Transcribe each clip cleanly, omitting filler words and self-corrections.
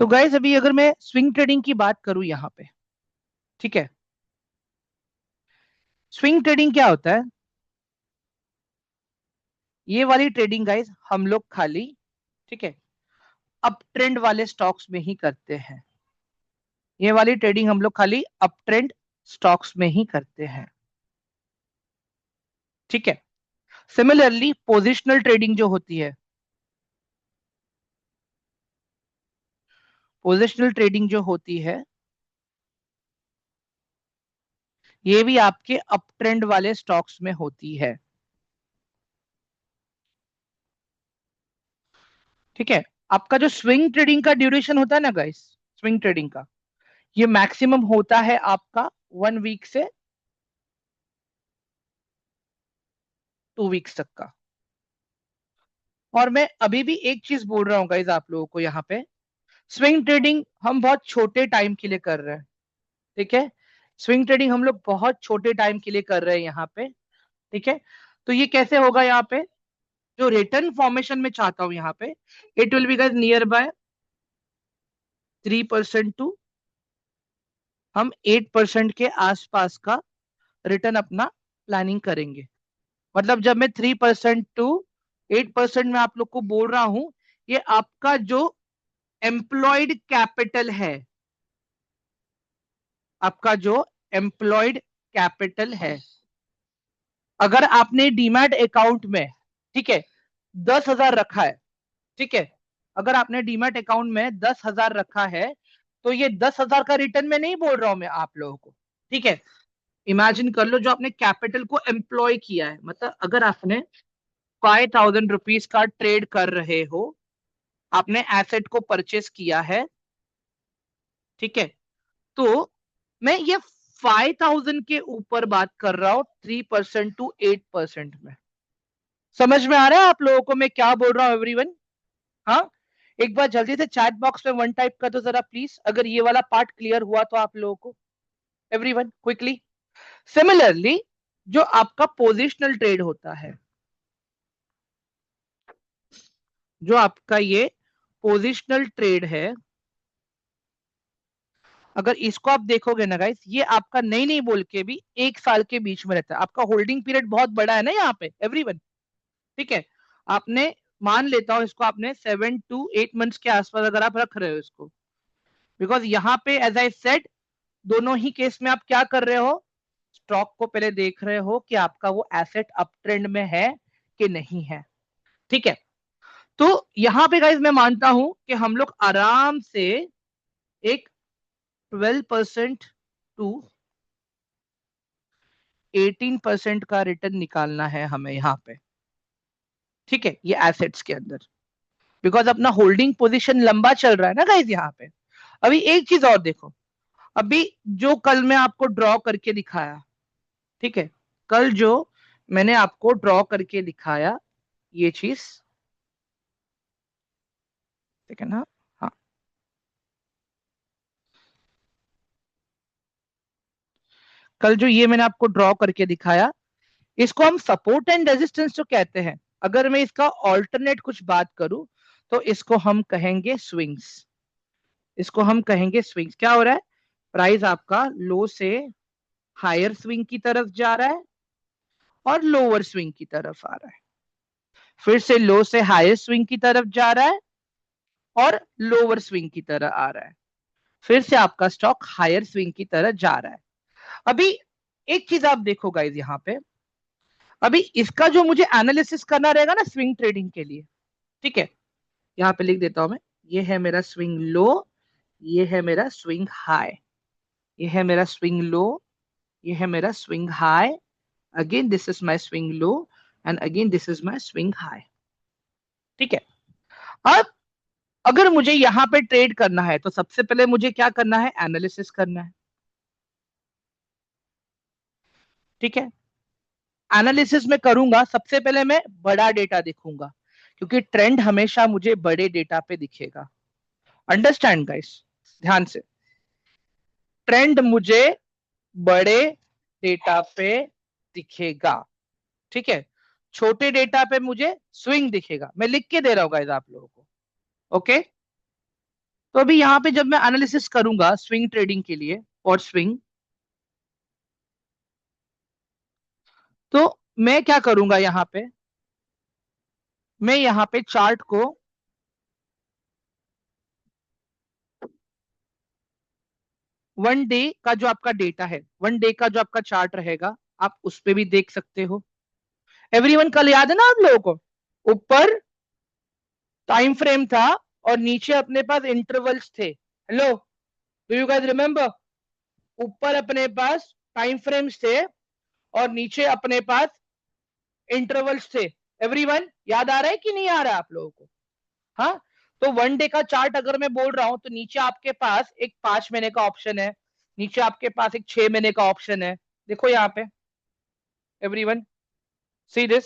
तो गाइस अभी अगर मैं स्विंग ट्रेडिंग की बात करूं यहाँ पे, ठीक है। स्विंग ट्रेडिंग क्या होता है? ये वाली ट्रेडिंग गाइस हम लोग खाली, ठीक है, अप ट्रेंड वाले स्टॉक्स में ही करते हैं। ये वाली ट्रेडिंग हम लोग खाली अप ट्रेंड स्टॉक्स में ही करते हैं, ठीक है। सिमिलरली पोजिशनल ट्रेडिंग जो होती है, पोजिशनल ट्रेडिंग जो होती है, ये भी आपके अप ट्रेंड वाले स्टॉक्स में होती है, ठीक है। आपका जो स्विंग ट्रेडिंग का ड्यूरेशन होता है ना गाइस, स्विंग ट्रेडिंग का ये मैक्सिमम होता है आपका 1 वीक से 2 वीक्स तक का। और मैं अभी भी एक चीज बोल रहा हूँ गाइज आप लोगों को यहाँ पे, स्विंग ट्रेडिंग हम बहुत छोटे टाइम के लिए कर रहे हैं, ठीक है। स्विंग ट्रेडिंग हम लोग बहुत छोटे टाइम के लिए कर रहे हैं यहाँ पे, ठीक है। तो ये कैसे होगा यहाँ पे, जो रिटर्न फॉर्मेशन में चाहता हूँ यहाँ पे, it will be guys near by 3% to हम 8% के आसपास का रिटर्न अपना प्लानिंग करेंगे। मतलब जब मैं 3% टू 8% में आप लोग को बोल रहा हूं, ये आपका जो एम्प्लॉयड कैपिटल है, आपका जो एम्प्लॉयड कैपिटल है, अगर आपने डीमैट अकाउंट में, ठीक है, 10,000 रखा है, ठीक है, अगर आपने डीमैट अकाउंट में 10,000 रखा है, तो ये 10,000 का रिटर्न में नहीं बोल रहा हूं मैं आप लोगों को, ठीक है। इमेजिन कर लो जो आपने कैपिटल को एम्प्लॉय किया है, मतलब अगर आपने 5,000 रुपीज का ट्रेड कर रहे हो, आपने एसेट को परचेस किया है, ठीक है। तो मैं ये 5,000 के ऊपर बात कर रहा हूं 3% टू 8% में। समझ में आ रहा है आप लोगों को मैं क्या बोल रहा हूं एवरीवन? हाँ, एक बार जल्दी से चैट बॉक्स में वन टाइप कर दो जरा प्लीज, अगर ये वाला पार्ट क्लियर हुआ तो आप लोगों को, एवरीवन क्विकली। सिमिलरली जो आपका पोजिशनल ट्रेड होता है, जो आपका ये पोजिशनल ट्रेड है, अगर इसको आप देखोगे ना गाइस, ये आपका नहीं नहीं बोल के भी 1 साल के बीच में रहता है। आपका होल्डिंग पीरियड बहुत बड़ा है ना यहाँ पे एवरीवन, ठीक है। आपने, मान लेता हूं इसको, आपने 7 टू 8 मंथ्स के आसपास अगर आप रख रहे हो इसको, बिकॉज यहाँ पे एज आई सेड, दोनों ही केस में आप क्या कर रहे हो, स्टॉक को पहले देख रहे हो कि आपका वो एसेट अप ट्रेंड में है कि नहीं है, ठीक है। तो यहाँ पे गाइज मैं मानता हूं कि हम लोग आराम से एक 12% टू 18% का रिटर्न निकालना है हमें यहाँ पे, ठीक है, ये एसेट्स के अंदर। बिकॉज अपना होल्डिंग पोजीशन लंबा चल रहा है ना गाइज यहाँ पे। अभी एक चीज और देखो, अभी जो कल मैं आपको ड्रॉ करके दिखाया, ठीक है, कल जो मैंने आपको ड्रॉ करके दिखाया ये चीज, ठीक है ना? हाँ, कल जो ये मैंने आपको ड्रॉ करके दिखाया, इसको हम सपोर्ट एंड रेजिस्टेंस जो कहते हैं। अगर मैं इसका ऑल्टरनेट कुछ बात करूं तो इसको हम कहेंगे स्विंग्स। इसको हम कहेंगे स्विंग्स। क्या हो रहा है, प्राइस आपका लो से हायर स्विंग की तरफ जा रहा है और लोअर स्विंग की तरफ आ रहा है, फिर से लो से हायर स्विंग की तरफ जा रहा है और लोअर स्विंग की तरह आ रहा है, फिर से आपका स्टॉक हायर स्विंग की तरह जा रहा है। अभी एक चीज आप देखो गाइज यहाँ पे, अभी इसका जो मुझे एनालिसिस करना रहेगा ना स्विंग ट्रेडिंग के लिए, ठीक है, यहाँ पे लिख देता हूं मैं, ये है मेरा स्विंग लो, ये है मेरा स्विंग हाई, ये है मेरा स्विंग लो, ये है मेरा swing high, again this is my swing low and again this is my swing high, ठीक है। अब अगर मुझे यहाँ पे ट्रेड करना है तो सबसे पहले मुझे क्या करना है, एनालिसिस करना है, ठीक है। एनालिसिस में करूंगा, सबसे पहले मैं बड़ा डेटा देखूंगा, क्योंकि ट्रेंड हमेशा मुझे बड़े डेटा पे दिखेगा। अंडरस्टैंड गाइस, ध्यान से, ट्रेंड मुझे बड़े डेटा पे दिखेगा, ठीक है। छोटे डेटा पे मुझे स्विंग दिखेगा। मैं लिख के दे रहा हूँ गाइस आप लोगों को, ओके। तो अभी यहाँ पे जब मैं एनालिसिस करूंगा स्विंग ट्रेडिंग के लिए और स्विंग, तो मैं क्या करूंगा यहाँ पे, मैं यहाँ पे चार्ट को 1 डे का जो आपका डेटा है, 1 डे का जो आपका चार्ट रहेगा, आप उस पे भी देख सकते हो। एवरीवन, कल याद है ना आप लोगों को, ऊपर टाइम फ्रेम था और नीचे अपने पास इंटरवल्स थे। Hello, do you guys remember? ऊपर अपने पास टाइम फ्रेम्स थे और नीचे अपने पास इंटरवल्स थे। एवरीवन, याद आ रहा है कि नहीं आ रहा है आप लोगों को? हाँ। तो 1 डे का चार्ट अगर मैं बोल रहा हूं तो नीचे आपके पास एक 5 महीने का ऑप्शन है, नीचे आपके पास एक 6 महीने का ऑप्शन है। देखो यहाँ पे, एवरीवन सी दिस,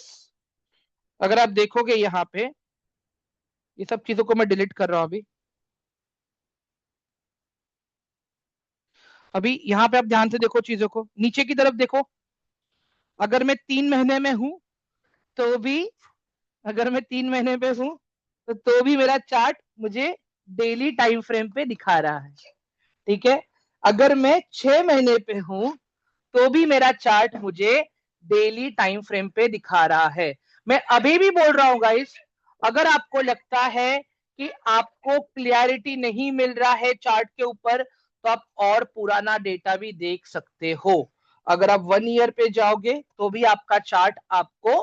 अगर आप देखोगे यहाँ पे, ये सब चीजों को मैं डिलीट कर रहा हूं अभी। अभी यहाँ पे आप ध्यान से देखो चीजों को, नीचे की तरफ देखो। अगर मैं 3 महीने में हूं तो भी, अगर मैं 3 महीने पे हूं तो भी मेरा चार्ट मुझे डेली टाइम फ्रेम पे दिखा रहा है। ठीक है। अगर मैं 6 महीने पे हूं तो भी मेरा चार्ट मुझे डेली टाइम फ्रेम पे दिखा रहा है। मैं अभी भी बोल रहा हूं गाइस, अगर आपको लगता है कि आपको क्लियरिटी नहीं मिल रहा है चार्ट के ऊपर, तो आप और पुराना डेटा भी देख सकते हो। अगर आप 1 ईयर पे जाओगे तो भी आपका चार्ट आपको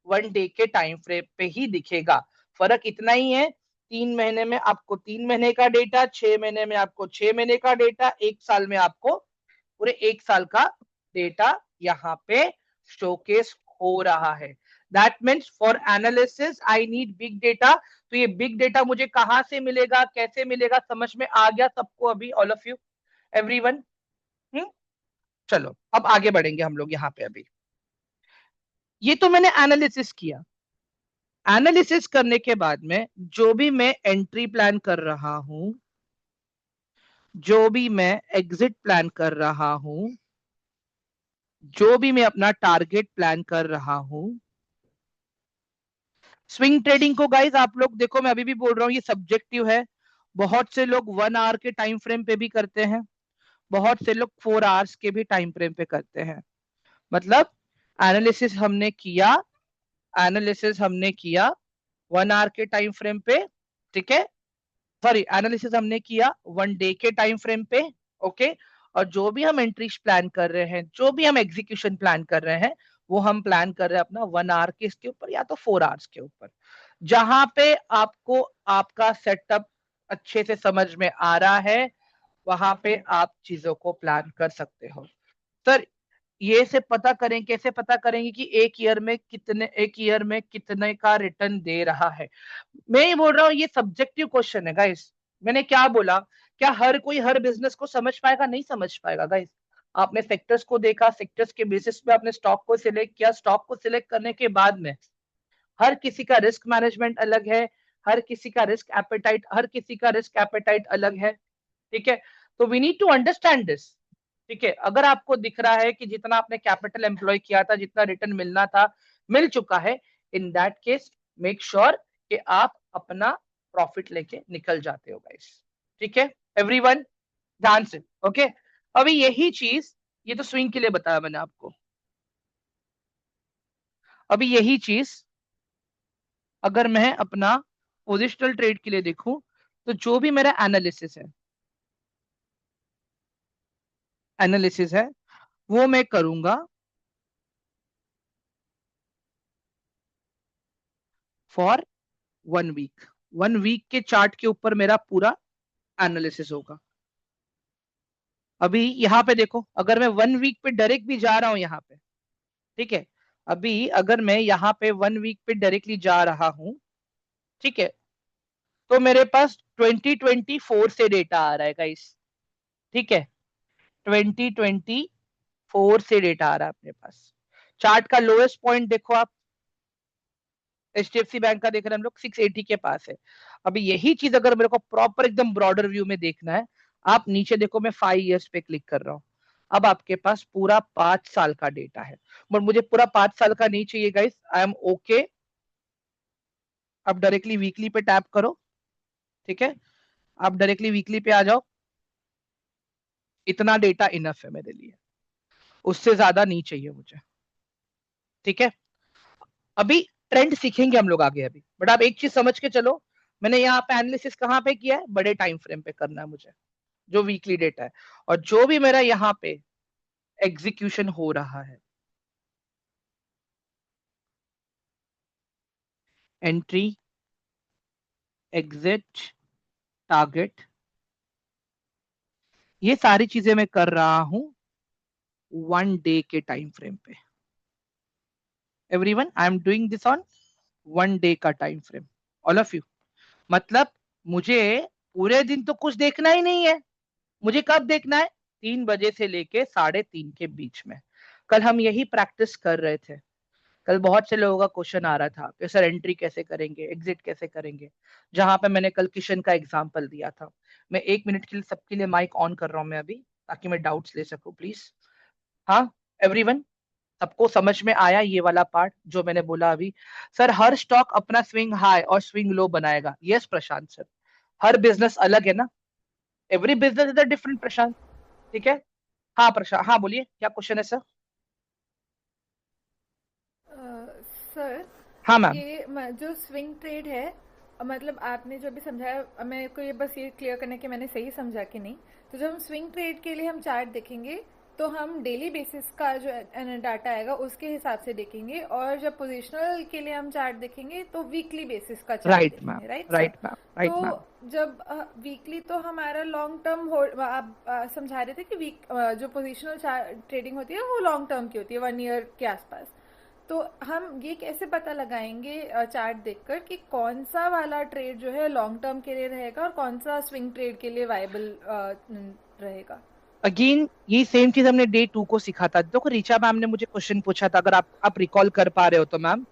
1 डे के टाइम फ्रेम पे ही दिखेगा। फर्क इतना ही है, 3 महीने में आपको 3 महीने का डेटा, 6 महीने में आपको 6 महीने का डेटा, 1 साल में आपको पूरे 1 साल का डेटा यहाँ पे शोकेस हो रहा है। That means for analysis I need big data. तो ये बिग डेटा मुझे कहां से मिलेगा, कैसे मिलेगा, समझ में आ गया सबको अभी, ऑल ऑफ यू, एवरीवन? चलो अब आगे बढ़ेंगे हम लोग यहाँ पे। अभी ये तो मैंने एनालिसिस किया। एनालिसिस करने के बाद में जो भी मैं एंट्री प्लान कर रहा हूं, जो भी मैं एग्जिट प्लान कर रहा हूं, जो भी मैं अपना टारगेट प्लान कर रहा हूं, स्विंग ट्रेडिंग को गाइस आप लोग देखो, मैं अभी भी बोल रहा हूं ये सब्जेक्टिव है। बहुत से लोग 1 आवर के टाइम फ्रेम पे भी करते हैं, बहुत से लोग 4 आवर्स के भी टाइम फ्रेम पे करते हैं। मतलब एनालिसिस हमने किया, एनालिसिस हमने किया 1 आवर के टाइम फ्रेम पे, ठीक है, सॉरी एनालिसिस हमने किया 1 डे के टाइम फ्रेम पे, ओके। और जो भी हम एंट्रीज प्लान कर रहे हैं, जो भी हम एग्जीक्यूशन प्लान कर रहे हैं, वो हम प्लान कर रहे हैं अपना 1 आवर के इसके ऊपर या तो 4 आवर्स के ऊपर। जहां पे आपको आपका सेटअप अच्छे से समझ में आ रहा है, वहां पे आप चीजों को प्लान कर सकते हो। सर, ये से पता करें, कैसे पता करेंगे कि एक ईयर में कितने का रिटर्न दे रहा है? मैं ये बोल रहा हूँ ये सब्जेक्टिव क्वेश्चन है गाइस। मैंने क्या बोला, क्या हर कोई हर बिजनेस को समझ पाएगा? नहीं समझ पाएगा गाइस। आपने सेक्टर्स को देखा, सेक्टर्स के बेसिस पे आपने स्टॉक को सिलेक्ट किया, स्टॉक को सिलेक्ट करने के बाद में हर किसी का रिस्क मैनेजमेंट अलग है, हर किसी का रिस्क एपेटाइट अलग है। ठीक है। तो we need to understand this. ठीक है। अगर आपको दिख रहा है कि जितना आपने कैपिटल एम्प्लॉय किया था, जितना रिटर्न मिलना था, मिल चुका है, in that case make sure कि आप अपना प्रॉफिट लेके निकल जाते हो गाइस। ठीक है एवरीवन, ध्यान से, ओके। अभी यही चीज, ये तो स्विंग के लिए बताया मैंने आपको। अभी यही चीज अगर मैं अपना पोजिशनल ट्रेड के लिए देखूं, तो जो भी मेरा एनालिसिस है वो मैं करूंगा फॉर 1 वीक। 1 वीक के चार्ट के ऊपर मेरा पूरा एनालिसिस होगा। अभी यहाँ पे देखो, अगर मैं 1 वीक पे डायरेक्ट भी जा रहा हूं यहाँ पे, ठीक है, अभी अगर मैं यहाँ पे 1 वीक पे डायरेक्टली जा रहा हूं, ठीक है, तो मेरे पास 2024 से डेटा आ रहा है गाइस। ठीक है, 2024 से डेटा आ रहा है अपने पास। चार्ट का लोएस्ट पॉइंट देखो आप, एचडीएफसी बैंक का देख रहे हैं हम लोग 680 के पास है। अभी यही चीज अगर मेरे को प्रॉपर एकदम ब्रॉडर व्यू में देखना है, आप नीचे देखो, मैं 5 ईयर्स पे क्लिक कर रहा हूँ। अब आपके पास पूरा 5 साल का डेटा है, बट मुझे पूरा 5 साल का नहीं चाहिए गाइस, आई एम ओके। अब डायरेक्टली वीकली पे टैप करो, ठीक है। आप डायरेक्टली वीकली पे आ जाओ, इतना डेटा इनफ है मेरे लिए, उससे ज्यादा नहीं चाहिए मुझे। ठीक है, अभी ट्रेंड सीखेंगे हम लोग आगे अभी, बट आप एक चीज समझ के चलो, मैंने यहाँ पे एनालिसिस कहाँ पे किया है, बड़े टाइम फ्रेम पे करना है मुझे, जो वीकली डेटा है, और जो भी मेरा यहाँ पे एग्जीक्यूशन हो रहा है, एंट्री, एग्जिट, टारगेट, ये सारी चीजें मैं कर रहा हूं 1 डे के टाइम फ्रेम पे। Everyone, I am doing this on 1 day का time frame, all of you. मतलब मुझे पूरे दिन तो कुछ देखना ही नहीं है, मुझे कब देखना है, 3 बजे से लेके 3:30 के बीच में। कल हम यही प्रैक्टिस कर रहे थे, कल बहुत से लोगों का क्वेश्चन आ रहा था कि सर एंट्री कैसे करेंगे, एग्जिट कैसे करेंगे, जहां पे मैंने कल किशन का एग्जांपल दिया था। मैं 1 मिनट के लिए सबके लिए माइक ऑन कर रहा हूं मैं अभी, ताकि मैं डाउट्स ले सकूं प्लीज। हाँ एवरीवन, सबको समझ में आया ये वाला पार्ट जो मैंने बोला अभी? सर हर स्टॉक अपना स्विंग हाई और स्विंग लो बनाएगा, यस प्रशांत सर, हर बिजनेस अलग है ना, every business is a different Prashant. ठीक है, हाँ प्रशांत, हाँ बोलिए क्या क्वेश्चन है सर? सर, हाँ मैम। ये जो स्विंग ट्रेड है, मतलब आपने जो भी समझाया, मेरे को ये बस ये क्लियर करना है कि मैंने सही समझा कि नहीं। तो जब हम स्विंग ट्रेड के लिए हम चार्ट देखेंगे, तो हम डेली बेसिस का जो डाटा आएगा उसके हिसाब से देखेंगे, और जब पोजिशनल के लिए हम चार्ट देखेंगे तो वीकली बेसिस का चार्ट राइट मैम, देखेंगे, right sir? Right ma'am, right ma'am. तो जब वीकली तो हमारा लॉन्ग टर्म आप समझा रहे थे कि जो पोजिशनल ट्रेडिंग होती है वो लॉन्ग टर्म की होती है, 1 ईयर के आसपास। तो हम ये कैसे पता लगाएंगे चार्ट देखकर कि कौन सा वाला ट्रेड जो है लॉन्ग टर्म के लिए रहेगा और कौन सा स्विंग ट्रेड के लिए वायबल रहेगा? अगेन ये सेम चीज हमने डे 2 को सीखा था। देखो ऋचा मैम ने मुझे क्वेश्चन पूछा था, अगर आप रिकॉल कर पा रहे हो तो मैम,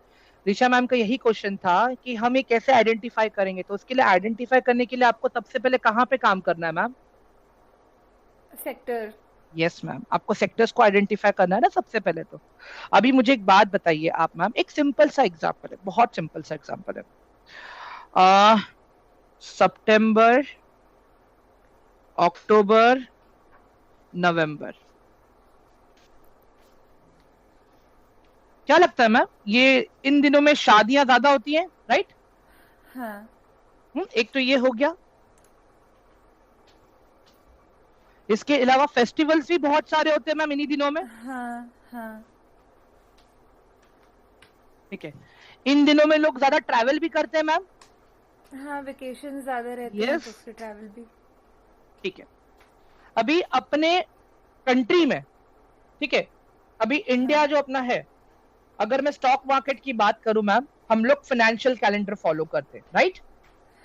ऋचा मैम का यही क्वेश्चन था कि हम ये कैसे आइडेंटिफाई करेंगे। तो उसके लिए आइडेंटिफाई करने के लिए आपको सबसे पहले कहाँ पे काम करना है मैम? सेक्टर। यस मैम, आपको सेक्टर्स को आइडेंटिफाई करना है ना सबसे पहले। तो अभी मुझे एक बात बताइए आप मैम, एक सिंपल सा एग्जांपल है, बहुत सिंपल सा एग्जांपल है। सितंबर, अक्टूबर, नवंबर, क्या लगता है मैम ये इन दिनों में शादियां ज्यादा होती हैं, राइट? हाँ। एक तो ये हो गया, इसके अलावा फेस्टिवल्स भी बहुत सारे होते हैं मैम इन्हीं दिनों में। हाँ। हाँ। ठीक है, इन दिनों में लोग ज्यादा ट्रैवल भी करते हैं मैम। हाँ, वेकेशन ज्यादा रहते हैं यस, तो उसके ट्रैवल भी। ठीक है। अभी अपने कंट्री में, ठीक है, अभी हाँ। इंडिया जो अपना है, अगर मैं स्टॉक मार्केट की बात करूं मैम, हम लोग फाइनेंशियल कैलेंडर फॉलो करते हैं, राइट?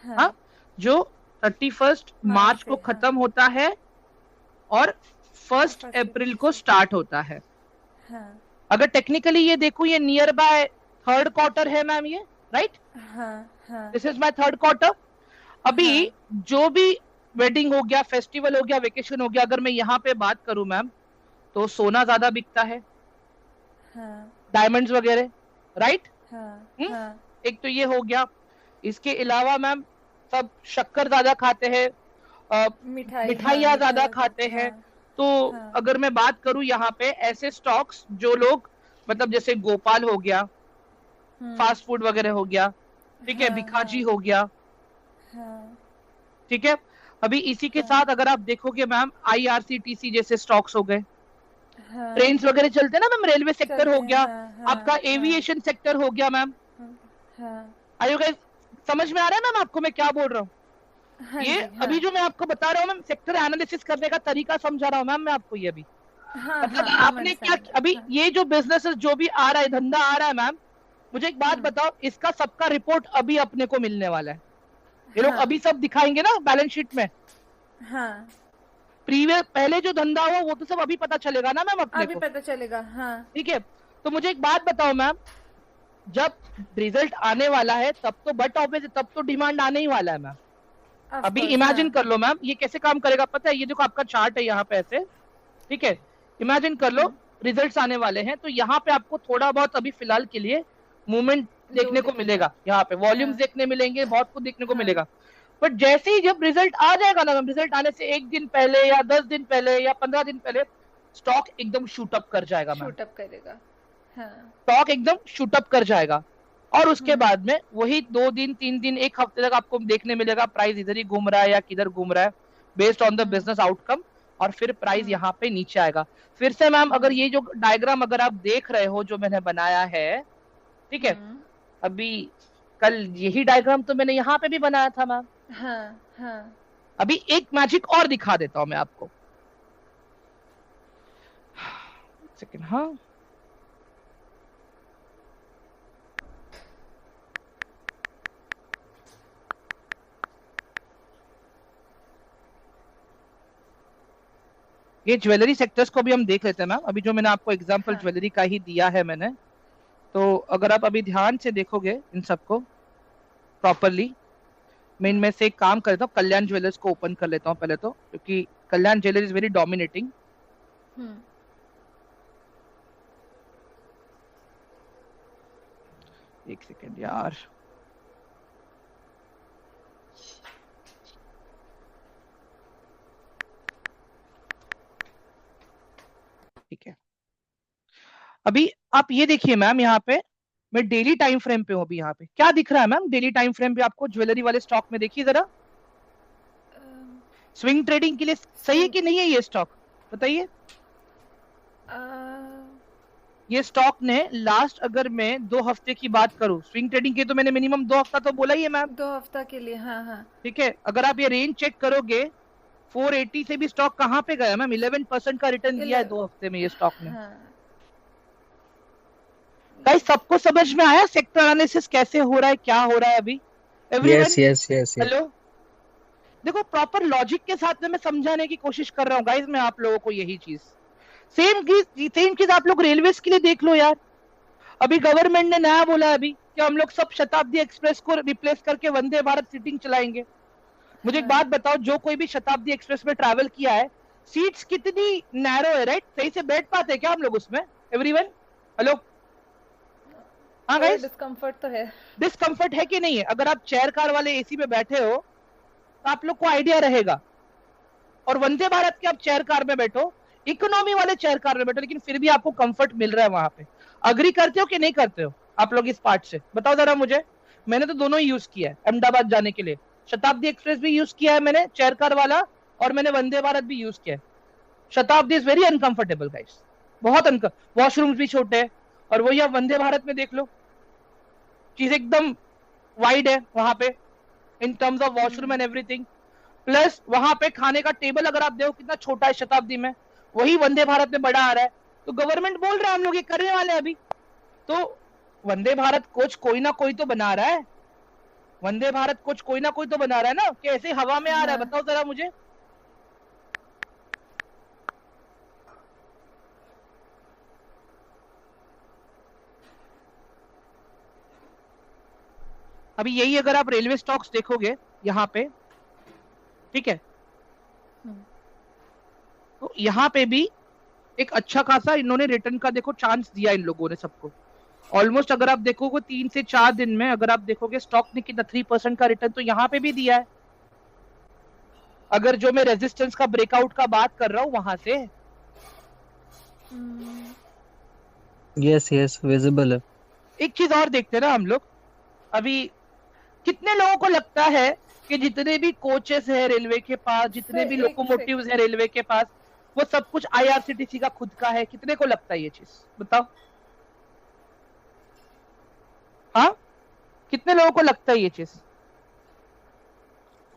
हाँ, हाँ, जो 31 मार्च मार्च को से। हाँ। खत्म होता है और 1 अप्रैल फर्स्ट को से। स्टार्ट होता है। हाँ। अगर टेक्निकली ये देखूं, ये नियर बाय थर्ड क्वार्टर है मैम ये, राइट? हाँ। हाँ। This is my third quarter. अभी हाँ। जो भी वेडिंग हो गया, फेस्टिवल हो गया, वेकेशन हो गया, अगर मैं यहाँ पे बात करूं मैम, तो सोना ज्यादा बिकता है, हाँ। डायमंड्स वगैरह, राइट? हाँ। हम्म, हाँ। एक तो ये हो गया। इसके अलावा मैम सब शक्कर ज्यादा खाते हैं, मिठाई, हाँ, मिठाइयाँ ज्यादा मिठाइयों का। खाते हाँ। हैं। तो हाँ। अगर मैं बात करूं यहाँ पे ऐसे स्टॉक्स जो लोग, मतलब जैसे गोपाल हो गया, हम्म। फास्ट फूड वगैरह हो गया, ठीक है, हाँ। भिखाजी हाँ। हो गया, हाँ। ठीक है। अभी इसी के हाँ। साथ अगर आप देखोगे मैम, आईआरसीटीसी जैसे स्टॉक्स हो गए, हाँ। ट्रेन वगैरह चलते हैं ना मैम, रेलवे सेक्टर चलते हो हैं। गया, हाँ। हाँ। आपका हाँ। एविएशन सेक्टर हो गया मैम। हाँ। हाँ। आर यू गाइस, समझ में आ रहा है मैम आपको मैं क्या बोल रहा हूँ? हाँ ये जी। हाँ। अभी जो मैं आपको बता रहा हूँ मैम, सेक्टर एनालिसिस करने का तरीका समझा रहा हूँ मैम मैं आपको ये भी। हाँ। मतलब हाँ, आई एम आपने क्या, अंडरस्टैंडिंग अभी दैट। हाँ। ये जो बिजनेस जो भी आ रहा है, धंधा आ रहा है मैम, मुझे एक बात हम्म। बताओ, इसका सबका रिपोर्ट अभी अपने को मिलने वाला है। ये लोग हाँ। अभी सब दिखाएंगे ना बैलेंस शीट में। हाँ, प्रीवियस पहले जो धंधा हुआ वो तो सब अभी पता चलेगा ना मैम अपने अभी को। पता चलेगा। हाँ। ठीक है, तो मुझे एक बात बताओ मैम, जब रिजल्ट आने वाला है तब तो बट ऑफिस, तब तो डिमांड आने ही वाला है मैम। ऑफ अभी कोर्स। हाँ। इमेजिन कर लो मैम, ये कैसे काम करेगा पता है? ये देखो आपका चार्ट है यहाँ पे ऐसे, ठीक है, इमेजिन कर लो हम्म। रिजल्ट्स आने वाले हैं, तो यहाँ पे आपको थोड़ा बहुत अभी फिलहाल के लिए मूवमेंट लो देखने को दिखेगा। मिलेगा, यहाँ पे हाँ। वॉल्यूम्स देखने मिलेंगे, बहुत कुछ देखने को हाँ। मिलेगा। बट जैसे ही जब रिजल्ट आ जाएगा ना मैम, रिजल्ट आने से एक दिन पहले या 10 दिन पहले या 15 दिन पहले स्टॉक एकदम शूट अप कर जाएगा मैम। शूट अप करेगा। हाँ। स्टॉक एकदम शूट अप कर जाएगा। और उसके हम्म। बाद में वही 2 दिन 3 दिन एक हफ्ते तक आपको देखने मिलेगा प्राइस इधर ही घूम रहा है या किधर घूम रहा है, based on the hmm. Business outcome. और फिर प्राइस हम्म। यहाँ पे नीचे आएगा। फिर से मैम, अगर हम्म। ये जो डायग्राम अगर आप देख रहे हो जो मैंने बनाया है, ठीक है, हम्म। अभी कल यही डायग्राम तो मैंने यहाँ पे भी बनाया था मैम। हाँ। हाँ। अभी एक मैजिक और दिखा देता हूं मैं आपको। सेकंड, हाँ। ये ज्वेलरी सेक्टर्स को भी हम देख लेते हैं मैम। अभी जो मैंने आपको एग्जांपल हाँ। ज्वेलरी का ही दिया है मैंने, तो अगर आप अभी ध्यान से देखोगे इन सबको प्रॉपरली, मैं इनमें से एक काम कर लेता हूँ, कल्याण ज्वेलर्स को ओपन कर लेता हूँ पहले तो, क्योंकि कल्याण ज्वेलर इज वेरी डोमिनेटिंग। हम्म। एक सेकेंड यार। ठीक है, अभी आप ये देखिए मैम, यहाँ पे मैं डेली टाइम फ्रेम पे हूँ। अभी यहाँ पे क्या दिख रहा है मैम डेली टाइम फ्रेम पे आपको ज्वेलरी वाले स्टॉक में? देखिए जरा, स्विंग ट्रेडिंग के लिए सही है स्विंग। कि नहीं है ये स्टॉक, बताइए। ये स्टॉक ने लास्ट, अगर मैं 2 हफ्ते की बात करूं स्विंग ट्रेडिंग की, तो मैंने मिनिमम 2 हफ्ता तो बोला ही है मैम। 2 हफ्ता के लिए, हाँ हाँ। ठीक है, अगर आप ये रेंज चेक करोगे, 480 से भी स्टॉक कहाँ पे गया मैम? 11% का रिटर्न दिया है 2 हफ्ते में ये स्टॉक ने। हाँ। गाइस, सबको समझ में आया सेक्टर एनालिसिस कैसे हो रहा है, क्या हो रहा है अभी? Yes everyone, yes yes yes. Hello. देखो, प्रॉपर लॉजिक के साथ में मैं समझाने की कोशिश कर रहा हूँ गाइस, मैं आप लोगों को यही चीज। सेम चीज आप लोग रेलवेज के लिए देख लो यार। अभी गवर्नमेंट ने नया बोला अभी कि हम लोग सब शताब्दी एक्सप्रेस को रिप्लेस करके वंदे भारत सीटिंग चलाएंगे। मुझे एक हाँ। बात बताओ, जो कोई भी शताब्दी एक्सप्रेस में ट्रैवल किया है, सीट्स कितनी नैरो है, राइट? सही से बैठ पाते हैं क्या हम लोग उसमें? Everyone, hello. हाँ थोड़ा गाइस, डिस्कम्फर्ट तो है। डिस्कम्फर्ट है कि नहीं है? अगर आप चेयर कार वाले एसी में बैठे हो तो आप लोग को आइडिया रहेगा। और वंदे भारत के आप चेयर कार में बैठो, इकोनॉमी वाले चेयर कार में बैठो, लेकिन फिर भी आपको कंफर्ट मिल रहा है वहां पे। अग्री करते हो कि नहीं करते हो आप लोग इस पार्ट से? बताओ जरा मुझे। मैंने तो दोनों ही यूज किया है अहमदाबाद जाने के लिए। शताब्दी एक्सप्रेस भी यूज किया है मैंने, चेयर कार वाला, और मैंने वंदे भारत भी यूज किया है। शताब्दी इज वेरी अनकंफर्टेबल गाइस, बहुत वॉशरूम्स भी छोटे हैं। और वही आप वंदे भारत में देख लो, चीज एकदम वाइड है वहां पे, in terms of washroom and everything. Plus वहां पे खाने का टेबल अगर आप देखो कितना छोटा है शताब्दी में, वही वंदे भारत में बड़ा आ रहा है। तो गवर्नमेंट बोल रहा है हम लोग ये करने वाले हैं अभी। तो वंदे भारत कोच कोई ना कोई तो बना रहा है, वंदे भारत कोच कोई ना कोई तो बना रहा है ना, कि ऐसे हवा में आ रहा है? हाँ। बताओ जरा मुझे। अभी यही अगर आप रेलवे स्टॉक्स देखोगे यहाँ पे, ठीक है, हम्म। तो यहाँ पे भी एक अच्छा खासा इन्होंने रिटर्न का देखो चांस दिया इन लोगों ने सबको। ऑलमोस्ट अगर आप देखोगे 3 से 4 दिन में, अगर आप देखोगे स्टॉक ने कितना 3% का रिटर्न तो यहाँ पे भी दिया है। अगर जो मैं रेजिस्टेंस का ब्रेकआउट का बात कर रहा हूँ वहां से, यस यस, विजिबल है। एक चीज और देखते हैं ना हम लोग। अभी कितने लोगों को लगता है कि जितने भी कोचेस है रेलवे के पास, जितने सर भी एक लोकोमोटिव्स है रेलवे के पास, वो सब कुछ आईआरसीटीसी का खुद का है? कितने को लगता है ये चीज, बताओ? हाँ, कितने लोगों को लगता है ये चीज?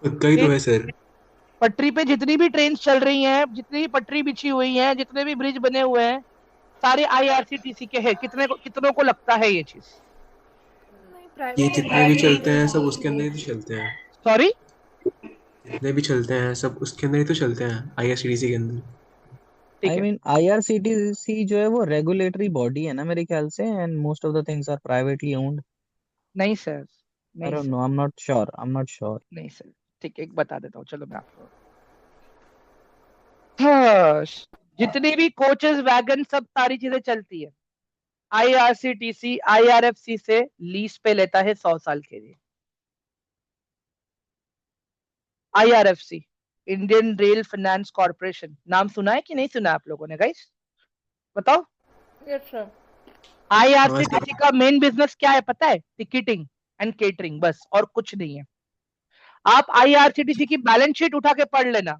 खुद का ही तो है सर। पटरी पे जितनी भी ट्रेन चल रही हैं, जितनी भी पटरी बिछी हुई है, जितने भी ब्रिज बने हुए हैं, सारे आईआरसीटीसी के हैं। कितनों को लगता है ये चीज? नहीं, ये प्राइवेट जितने भी प्राइवेट चलते हैं सब उसके अंदर ही तो चलते हैं। सॉरी, जितने भी चलते हैं सब उसके अंदर ही तो चलते हैं, आईआरसीटीसी के अंदर। ठीक आई है। मीन आईआरसीटीसी जो है वो रेगुलेटरी बॉडी है ना मेरे ख्याल से, and most of the things are privately owned. नहीं सर, आई नहीं don't sir, no, I am not sure. नहीं सर। ठीक है, एक बता देता हूँ, चलो मैं आपको। हाँ, जितनी भी कोचेस, वैगन, सब सारी चीजें चलती है, आईआरसीटीसी आईआरएफसी से लीज पे लेता है 100 साल के लिए। IRFC, Indian rail finance corporation, नाम सुना है कि नहीं सुना आप लोगों ने गाइस? बताओ। Yes sir. IRCTC का मेन बिजनेस क्या है पता है? टिकटिंग एंड केटरिंग, बस, और कुछ नहीं है। आप IRCTC की बैलेंस शीट उठा के पढ़ लेना,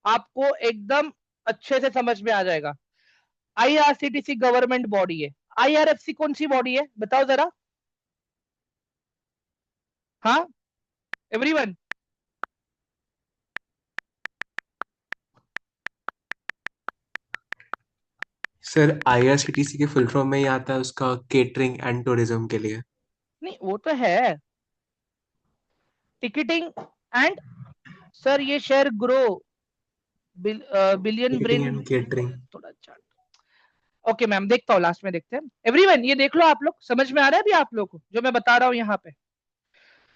आपको एकदम अच्छे से समझ में आ जाएगा। IRCTC गवर्नमेंट बॉडी है। IRFC कौन सी बॉडी है बताओ जरा? हाँ, एवरीवन? सर IRCTC के फुल फॉर्म में ही आता है उसका केटरिंग एंड टूरिज्म के लिए। नहीं, वो तो है टिकटिंग एंड, सर ये share grow billion ticketing brain, and catering. थोड़ा चार्ट। ओके मैम, देखता हूँ, लास्ट में देखते हैं। एवरीवन ये देख लो, आप लोग समझ में आ रहा है अभी आप लोग को जो मैं बता रहा हूँ यहाँ पे?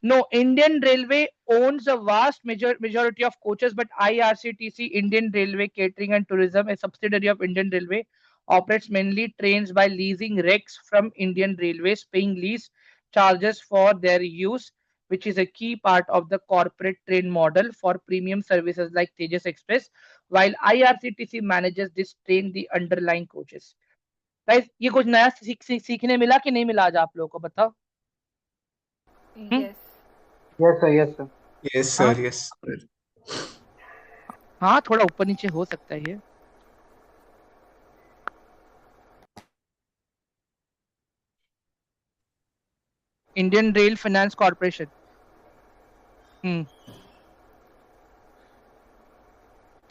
No, Indian Railway owns a vast majority of coaches, but IRCTC, Indian Railway Catering and Tourism, a subsidiary of Indian Railway, operates mainly trains by leasing wrecks from Indian Railways, paying lease charges for their use, which is a key part of the corporate train model for premium services like Tejas Express, while IRCTC manages this train, the underlying coaches. Guys, ये कुछ नया सीखने मिला कि नहीं मिला आज आप लोगों को, बताओ? Yes yes sir, yes sir. Yes हाँ सर, यस सर। हाँ, थोड़ा ऊपर नीचे हो सकता है ये। Indian rail finance corporation.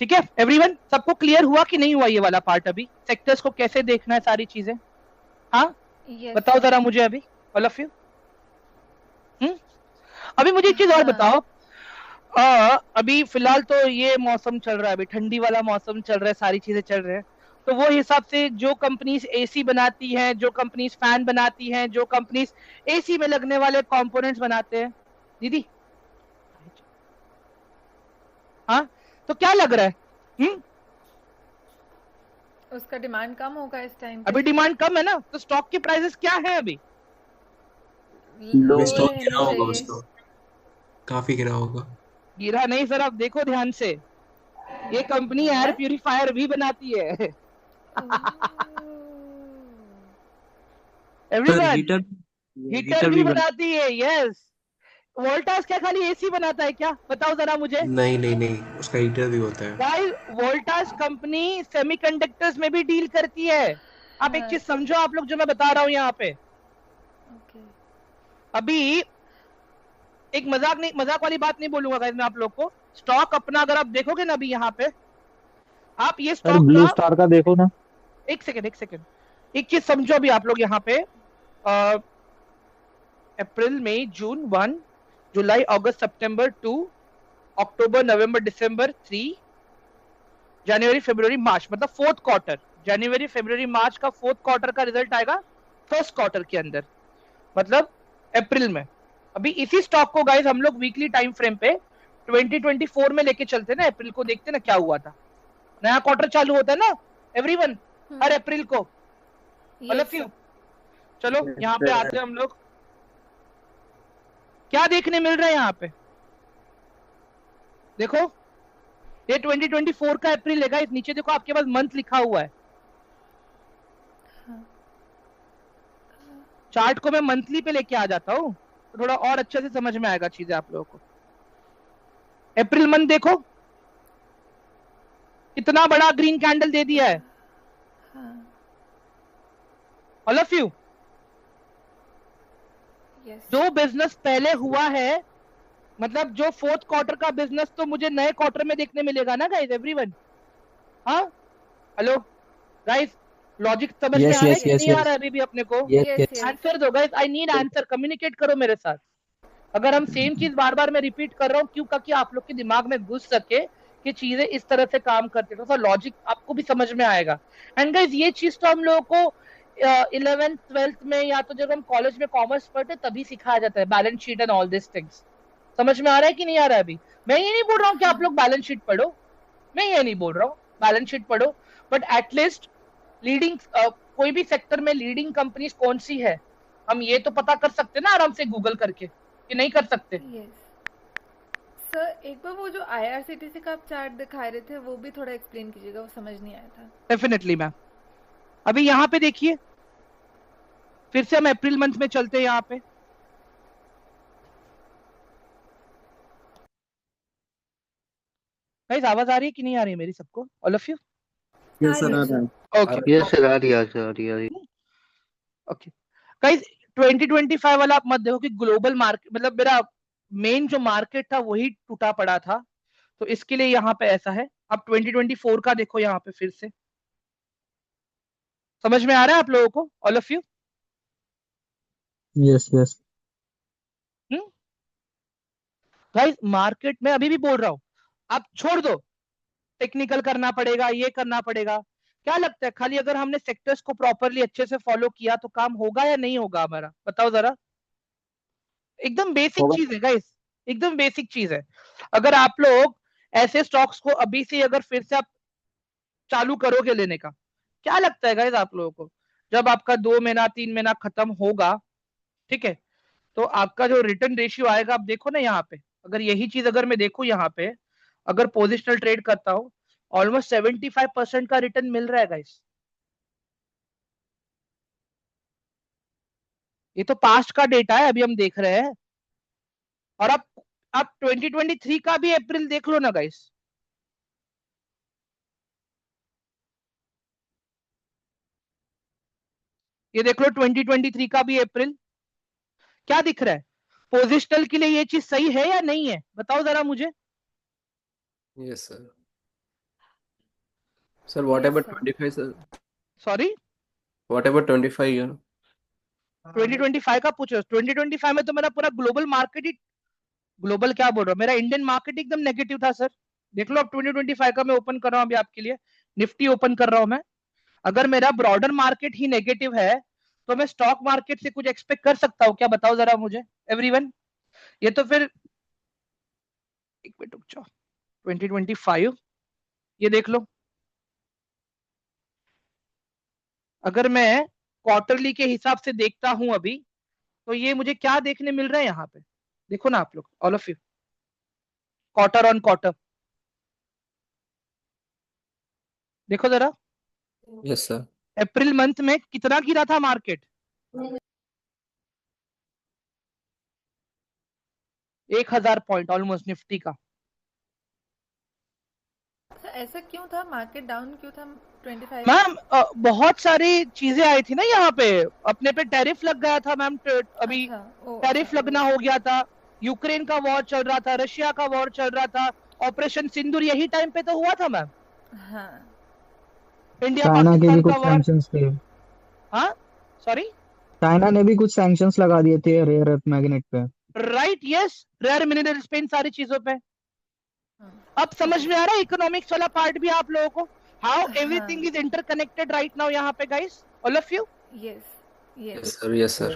ठीक है एवरीवन, सबको क्लियर हुआ कि नहीं हुआ ये वाला पार्ट? अभी सेक्टर्स को कैसे देखना है, सारी चीजें? हाँ, यस बताओ जरा मुझे अभी, ऑल ऑफ यू। अभी मुझे एक चीज और बताओ। अभी फिलहाल तो ये मौसम चल रहा है, अभी ठंडी वाला मौसम चल रहा है, सारी चीजें चल रहे हैं, तो वो हिसाब से जो कंपनीज एसी बनाती हैं, जो कंपनीज फैन बनाती हैं, जो कंपनीज एसी में लगने वाले कंपोनेंट्स बनाते हैं, दीदी, हाँ, तो क्या लग रहा है? उसका डिमांड कम होगा इस टाइम अभी डिमांड कम है ना, तो स्टॉक के प्राइसेस क्या है अभी? लो स्टॉक रहने गिरा होगा चाहिए। उसका, काफी गिरा होगा। गिरा नहीं सर, आप देखो ध्यान से, ये कंपनी एयर प्यूरिफायर भी बनाती है। एवरीवन, हीटर हीटर भी बनाती है, यस। वोल्टास क्या खाली एसी बनाता है क्या, बताओ जरा मुझे? नहीं नहीं नहीं, उसका हीटर भी होता है। गाइस, वोल्टास कंपनी सेमीकंडक्टर्स में भी डील करती है। आप एक चीज समझो, आप लोग जो मैं बता रहा हूँ यहाँ पे, ओके अभी एक मजाक वाली बात नहीं बोलूंगा गाइस मैं आप लोग को। स्टॉक अपना अगर आप देखोगे ना अभी यहाँ पे, आप ये सर स्टॉक ब्लू का, स्टार का देखो ना। एक सेकेंड, एक चीज समझो अभी आप लोग यहाँ पे, अप्रैल मई जून 1, जुलाई अगस्त सितंबर 2, अक्टूबर नवंबर दिसंबर 3, जनवरी फरवरी मार्च, मतलब फोर्थ क्वार्टर, जनवरी फरवरी मार्च का फोर्थ क्वार्टर का रिजल्ट आएगा फर्स्ट क्वार्टर के अंदर, मतलब अप्रैल में। अभी इसी स्टॉक को गाइस हम लोग वीकली टाइम फ्रेम पे 2024 में लेके चलते ना, अप्रैल को देखते ना क्या हुआ था। नया क्वार्टर चालू होता है ना एवरीवन, हर अप्रैल को, मतलब क्यों? चलो यहाँ पे आते हैं हम लोग, क्या देखने मिल रहा है यहाँ पे? देखो, ये 2024 का अप्रैल है गाइस, नीचे देखो आपके पास मंथ लिखा हुआ है। चार्ट को मैं मंथली पे लेके आ जाता हूँ तो थोड़ा और अच्छे से समझ में आएगा चीजें आप लोगों को। अप्रैल मंथ देखो, कितना बड़ा ग्रीन कैंडल दे दिया है, ऑल ऑफ यू। जो बिजनेस पहले हुआ है, मतलब जो फोर्थ क्वार्टर का बिजनेस, तो मुझे नए क्वार्टर में देखने मिलेगा ना गाइस एवरीवन? हाँ, हेलो गाइस, लॉजिक समझ में आ रहा है कि नहीं आ रहा है अभी भी अपने को? आंसर दो guys, I need answer, communicate करो मेरे साथ। अगर हम सेम चीज बार बार मैं रिपीट कर रहा हूँ, क्यों? ताकि आप लोग के दिमाग में घुस सके कि चीजें इस तरह से काम करती है, तो लॉजिक आपको भी समझ में आएगा। एंड गाइस, ये चीज तो हम लोगों को 11th 12th में, या तो जब हम कॉलेज में कॉमर्स पढ़ते तभी सिखाया जाता है, balance sheet and all this things. समझ में आ रहा है कि नहीं आ रहा है अभी? मैं ये नहीं बोल रहा हूँ कि आप लोग बैलेंस शीट पढ़ो, मैं ये नहीं बोल रहा हूँ बैलेंस शीट पढ़ो, बट एटलीस्ट लीडिंग कोई भी सेक्टर में लीडिंग कंपनीज कौन सी है, हम ये तो पता कर सकते ना आराम से गूगल करके, कि नहीं कर सकते? सर एक बार वो जो IRCTC का आप चार्ट दिखा रहे थे वो भी थोड़ा एक्सप्लेन कीजिएगा, वो समझ नहीं आया था। Definitely ma'am. अभी यहाँ पे देखिए, फिर से हम अप्रैल मंथ में चलते हैं। यहाँ पे गाइस आवाज आ रही है कि नहीं आ रही है मेरी सबको, ऑल ऑफ यू? आ रही है सर। ओके यस सर, आ रही है, आ रही है। ओके गाइस, 2025 वाला आप मत देखो कि ग्लोबल मार्केट, मतलब मेरा मेन जो मार्केट था वही टूटा पड़ा था, तो इसके लिए यहाँ पे ऐसा है। अब 2024 का देखो यहाँ पे फिर से, समझ में आ रहा है आप लोगों को, all of you? Yes yes. Guys market में अभी भी बोल रहा हूं, आप छोड़ दो टेक्निकल करना पड़ेगा, ये करना पड़ेगा। क्या लगता है खाली अगर हमने सेक्टर्स को प्रॉपरली अच्छे से फॉलो किया तो काम होगा या नहीं होगा हमारा, बताओ जरा। एकदम बेसिक होगा। चीज है गाइस, एकदम बेसिक चीज है। अगर आप लोग ऐसे स्टॉक्स को अभी से अगर फिर से आप चालू करोगे लेने का, क्या लगता है गाइस आप लोगों को, जब आपका 2 महीना 3 महीना खत्म होगा, ठीक है, तो आपका जो रिटर्न रेशियो आएगा, आप देखो ना यहाँ पे, अगर यही चीज अगर मैं देखूं यहाँ पे, अगर पोजिशनल ट्रेड करता हूं, ऑलमोस्ट 75% का रिटर्न मिल रहा है गाइस। ये तो पास्ट का डेटा है, अभी हम देख रहे हैं। और आप 2023 का भी अप्रैल देख लो ना गाइस, ये देख लो 2023 का भी अप्रैल, क्या दिख रहा है? पोजिशनल के लिए ये चीज सही है या नहीं है, बताओ जरा मुझे। Yes, sir. Sir, what Yes, about sir. 25, sir? Sorry, What about 25, 2025 का पूछो। 2025 में तो मेरा पूरा ग्लोबल मार्केट ही, ग्लोबल क्या बोल रहा हूँ, मेरा इंडियन मार्केट एकदम नेगेटिव था सर। देख लो अब 2025 का मैं ओपन कर रहा हूँ अभी आपके लिए, निफ्टी ओपन कर रहा हूँ मैं। अगर मेरा ब्रॉडर मार्केट ही नेगेटिव है तो मैं स्टॉक मार्केट से कुछ एक्सपेक्ट कर सकता हूँ क्या, बताओ जरा मुझे एवरीवन। ये तो फिर एक मिनट रुक जाओ, 2025 ये देख लो। अगर मैं क्वार्टरली के हिसाब से देखता हूं अभी, तो ये मुझे क्या देखने मिल रहा है यहाँ पे, देखो ना आप लोग, all of you, quarter on quarter देखो जरा। Yes, sir. अप्रैल मंथ में कितना गिरा था मार्केट, 1000 पॉइंट ऑलमोस्ट निफ्टी का। सर ऐसा क्यों था, मार्केट डाउन क्यों था 25 में? मैम बहुत सारी चीजें आई थी ना यहाँ पे, अपने पे टैरिफ लग गया था मैम, अभी अच्छा, ओ टैरिफ अच्छा, लगना हो गया था, यूक्रेन का वॉर चल रहा था, रशिया का वॉर चल रहा था, ऑपरेशन सिंदूर यही टाइम पे तो हुआ था मैम, हाँ इंडिया चाइना के भी पाकिस्तान कुछ का वॉर। सैंक्शंस थे। हाँ सॉरी, चाइना ने भी कुछ सैंक्शंस लगा दिए थे रेयर अर्थ मैग्नेट पे। राइट, यस, रेयर मिनरल्स पे, इन सारी चीजों पे। हाँ, अब ठीक समझ है। में आ रहा है इकोनॉमिक्स वाला पार्ट भी आप लोगों को, हाउ हाँ everything is interconnected right now यहाँ पे guys, all of you. Yes Yes, yes sir. Yes, sir.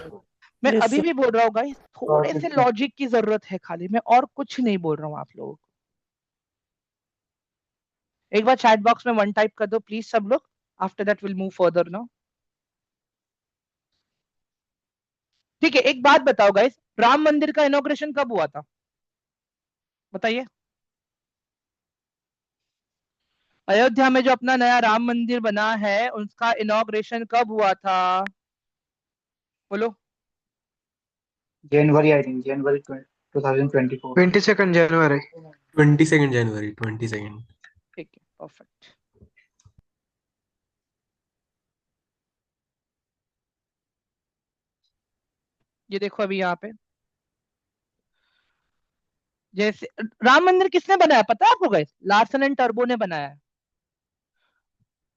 मैं Yes, अभी sir. भी बोल रहा हूँ गाइस, थोड़े Got it, से sir. लॉजिक की जरूरत है खाली, मैं और कुछ नहीं बोल रहा हूँ आप लोगों को। एक बार चैट बॉक्स में 1 टाइप कर दो प्लीज सब लोग, after that will move further now. ठीक है, एक बात बताओ गाइस, राम मंदिर का इनॉग्रेशन कब हुआ था, बताइए। अयोध्या में जो अपना नया राम मंदिर बना है उसका इनॉग्रेशन कब हुआ था, बोलो। January, I think, January 2024. 22nd January. 22nd January, 22nd. ठीक है, परफेक्ट। ये देखो अभी यहाँ पे, जैसे राम मंदिर किसने बनाया पता है आपको गाइस, लार्सन एंड टर्बो ने बनाया है,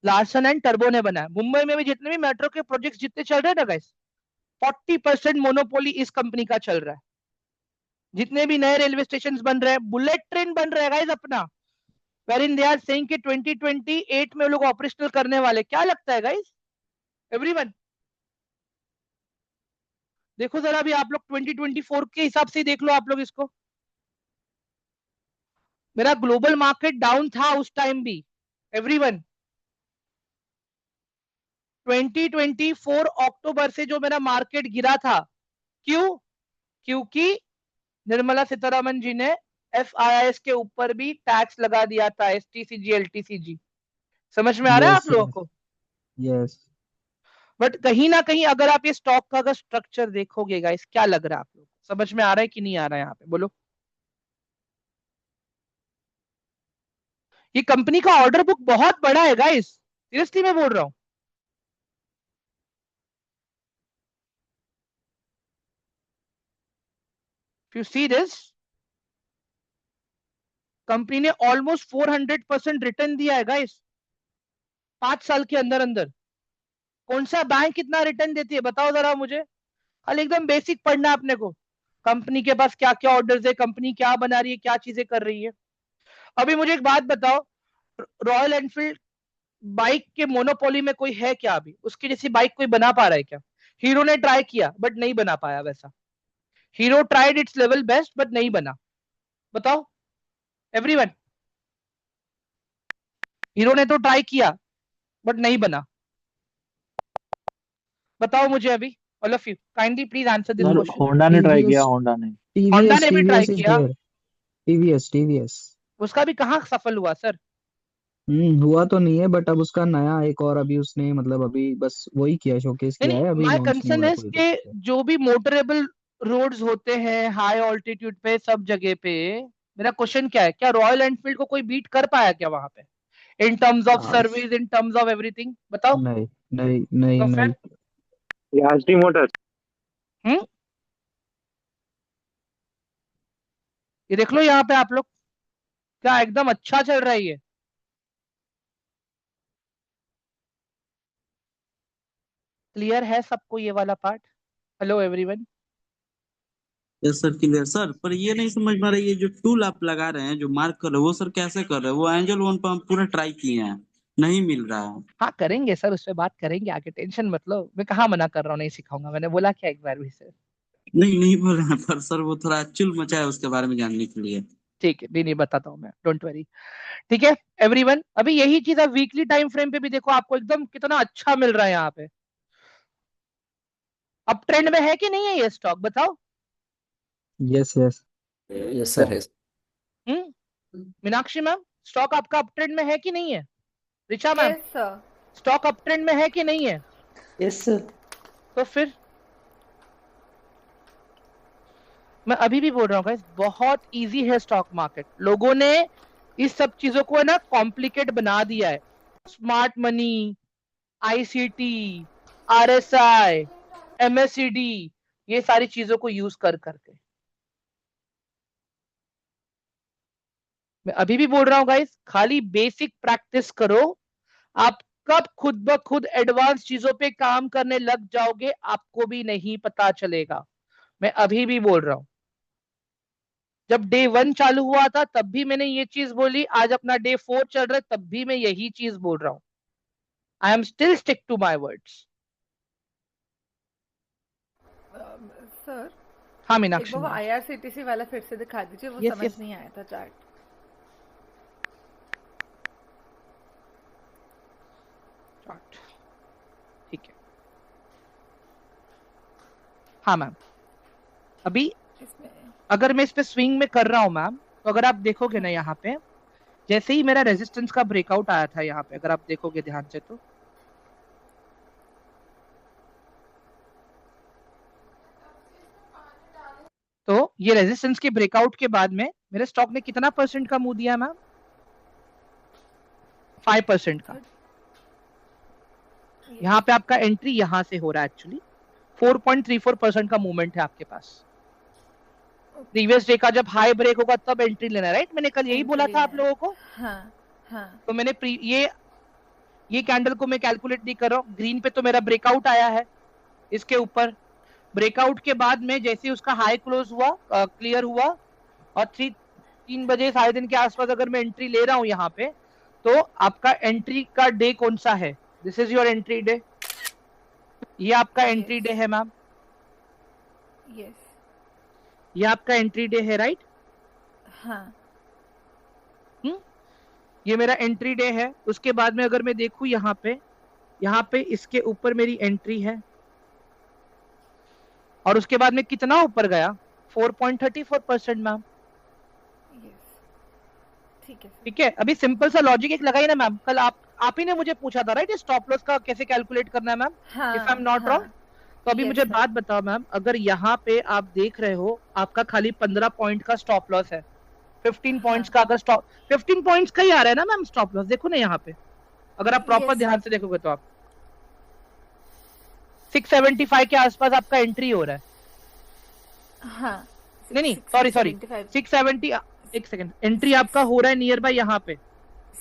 लार्सन एंड टर्बो ने बनाया। मुंबई में भी जितने भी मेट्रो के प्रोजेक्ट्स जितने चल रहे हैं ना गाइस, 40% मोनोपोली इस कंपनी का चल रहा है। जितने भी नए रेलवे स्टेशन बन रहे हैं, बुलेट ट्रेन बन रहा है गाइस अपना, where in they are saying कि 2028 में लोग ऑपरेशनल करने वाले, क्या लगता है गाइस एवरीवन। देखो जरा अभी आप लोग 2024 के हिसाब से ही देख लो आप लोग इसको, मेरा ग्लोबल मार्केट डाउन था उस टाइम भी एवरीवन। 2024 अक्टूबर से जो मेरा मार्केट गिरा था, क्यों? क्योंकि निर्मला सीतारमन जी ने FIIs के ऊपर भी टैक्स लगा दिया था, STCG LTCG। समझ में आ रहा है यस आप लोगों यस को? यस। बट कहीं ना कहीं अगर आप ये स्टॉक का अगर स्ट्रक्चर देखोगे गाइस, क्या लग रहा है आप लोगों को? समझ में आ रहा है कि नहीं आ रहा है यहाँ पे, बोलो। ये कंपनी का ऑर्डर बुक बहुत बड़ा है गाइस, सीरियसली मैं बोल रहा हूँ। If you see this, company ने ऑलमोस्ट 400% रिटर्न दिया है गाइस 5 साल के अंदर अंदर। कौन सा बैंक कितना रिटर्न देती है बताओ जरा मुझे। खाली एकदम बेसिक पढ़ना है अपने को, कंपनी के पास क्या क्या ऑर्डर्स है, कंपनी क्या बना रही है, क्या चीजें कर रही है। अभी मुझे एक बात बताओ, रॉयल एनफील्ड बाइक के मोनोपोली में कोई है क्या अभी? उसकी जैसी बाइक कोई बना पा रहा है क्या? हीरो ने ट्राई किया बट नहीं बना पाया वैसा। Hero tried it's level best but नहीं बना। बताओ एवरीवन, हीरो ने तो ट्राई किया बट नहीं बना। बताओ मुझे अभी, all of you kindly please answer this sir sir question. Honda ने ट्राई किया, टीवीएस होंडा ने। होंडा टीवीएस ने भी ट्राई टीवीएस इज किया, देयर। टीवीएस। उसका भी कहाँ सफल हुआ सर? हुआ तो नहीं है, बट अब उसका नया एक और अभी उसने मतलब अभी बस वही किया, शोकेस नहीं किया नहीं, है, अभी माय लॉन्च नहीं कंसर्न हुआ है है पूरी कि तरीके से। जो भी मोटरेबल रोड्स होते हैं हाई ऑल्टीट्यूड पे सब जगह पे, मेरा क्वेश्चन क्या है, क्या रॉयल एनफील्ड को कोई बीट कर पाया क्या वहां पे, इन टर्म्स ऑफ आज service, in terms of everything? बताओ। नहीं नहीं नहीं तो नहीं। फिर याजडी मोटर्स। हम्म, ये देख लो यहाँ पे आप लोग, क्या एकदम अच्छा चल रहा है ये। क्लियर है सबको ये वाला part? Hello everyone. Yes sir, clear sir. पर ये नहीं समझ में आ रहा है, ये जो टूल आप लगा रहे हैं, जो मार्क कर रहे हो, वो सर कैसे कर रहे हो? वो एंजल वन पर हम पूरा ट्राई किए हैं, नहीं मिल रहा है। हाँ करेंगे सर, उस पर बात करेंगे आगे, टेंशन मत लो। मैं कहाँ मना कर रहा हूँ नहीं सिखाऊंगा, मैंने बोला क्या एक बार भी सर? नहीं नहीं बोल रहे हैं, पर सर वो थोड़ा चुल मचा है उसके बारे में जानने के लिए। ठीक है, नहीं नहीं बताता हूँ मैं, डोंट वरी। ठीक है एवरीवन, अभी यही चीज आप वीकली टाइम फ्रेम पे भी देखो, आपको एकदम कितना अच्छा मिल रहा है यहाँ पे। अब ट्रेंड में है कि नहीं है ये स्टॉक, बताओ। Yes yes. यस सर है। मीनाक्षी मैम, स्टॉक आपका अप ट्रेंड में है कि नहीं है? Richa ma'am, yes sir. Stock up trend में है कि नहीं है? Yes sir. तो फिर मैं अभी भी बोल रहा हूँ गाइस, बहुत इजी है स्टॉक मार्केट। लोगों ने इस सब चीजों को है ना कॉम्प्लिकेट बना दिया है। Smart money, ICT, RSI, MACD, ये सारी चीजों को यूज कर करके। मैं अभी भी बोल रहा हूँ गाइस, खाली बेसिक प्रैक्टिस करो। आप कब खुद ब खुद एडवांस चीजों पे काम करने लग जाओगे आपको भी नहीं पता चलेगा। मैं अभी भी बोल रहा हूं, जब डे 1 चालू हुआ था तब भी मैंने ये चीज बोली, आज अपना डे 4 चल रहा है तब भी मैं यही चीज बोल रहा हूं। I am still stick to my words. Sir हाँ एक मीनाक्षी बार वो मैम। IRCTC वाला फिर से दिखा दीजिए, वो यस समझ यस, नहीं आया था चार्ट। ठीक है। हाँ मैम, अभी इसमें अगर मैं इस पे स्विंग में कर रहा हूं मैम, तो अगर आप देखोगे ना यहाँ पे, जैसे ही मेरा रेजिस्टेंस का ब्रेकआउट आया था यहाँ पे, अगर आप देखोगे ध्यान से तो ये रेजिस्टेंस के ब्रेकआउट के बाद में मेरे स्टॉक ने कितना परसेंट का मूव दिया मैम? 5% का। यहाँ पे आपका एंट्री यहाँ से हो रहा है एक्चुअली, 4.34% का मूवमेंट है आपके पास। प्रीवियस डे का जब हाई ब्रेक होगा तब एंट्री लेना, राइट? मैंने कल यही बोला था आप लोगों को। हाँ हाँ। तो मैंने ये कैंडल को मैं कैलकुलेट नहीं कर रहा हूँ, ग्रीन पे तो मेरा ब्रेकआउट आया है इसके ऊपर। ब्रेकआउट के बाद में जैसे उसका हाई क्लोज हुआ, क्लियर हुआ, और 3 बजे 3:30 के आसपास अगर मैं एंट्री ले रहा हूँ यहाँ पे, तो आपका एंट्री का डे कौन सा है? This is your entry day. ये आपका एंट्री डे है मैम, यस। ये आपका एंट्री डे है, राइट? हाँ। ये मेरा एंट्री डे है। उसके बाद में अगर मैं देखूं यहाँ पे इसके ऊपर मेरी एंट्री है, और उसके बाद में कितना ऊपर गया? 4.34% मैम। ठीक है सर। ठीक है, अभी सिंपल सा लॉजिक एक लगाई ना मैम, कल आप ही ने मुझे पूछा था राइट, स्टॉप लॉस का कैसे कैलकुलेट करना है ma'am, if I am not wrong. तो अभी Yes, मुझे sir. बात बताओ मैम, अगर यहाँ पे आप देख रहे हो आपका खाली 15 पॉइंट का स्टॉप लॉस है, 15 पॉइंट्स का अगर स्टॉप 15 पॉइंट्स का ही आ रहा है ना मैम स्टॉप लॉस, देखो ना यहाँ पे, अगर आप प्रॉपर Yes, ध्यान sir. से देखोगे तो आप 675 के आसपास आपका एंट्री हो रहा है। हाँ नहीं सॉरी 670, एक सेकंड, एंट्री आपका हो रहा है नियर बाय यहाँ पे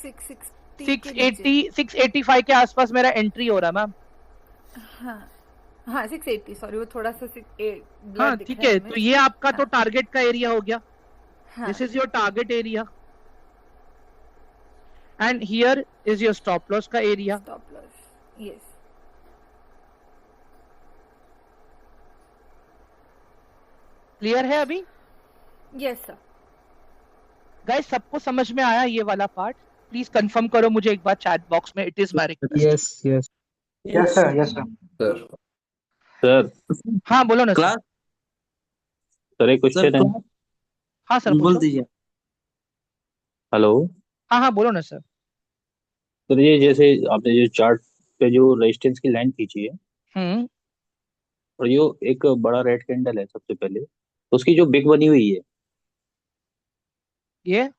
685 के आसपास मेरा एंट्री हो रहा है मैम। हाँ 680, सॉरी वो थोड़ा सा हाँ ठीक है, तो ये आपका तो टारगेट का एरिया हो गया, this is your target area and here is your stop loss का area. Stop loss, yes. Clear है अभी? Yes sir. गाइस सबको समझ में आया ये वाला पार्ट? प्लीज कंफर्म करो मुझे एक बार चैट बॉक्स में, it is my request. Yes yes yes sir, yes sir. Sir sir हाँ बोलो ना सर। क्लास सर एक सर क्वेश्चन है। हाँ सर बोल पूछो। दीजिए। हेलो हाँ बोलो ना सर। सर, ये जैसे आपने जो चार्ट पे जो रेजिस्टेंस की लाइन खींची है और ये एक बड़ा रेड कैंडल है सबसे पहले, तो उसकी जो बिग बनी हुई है, ये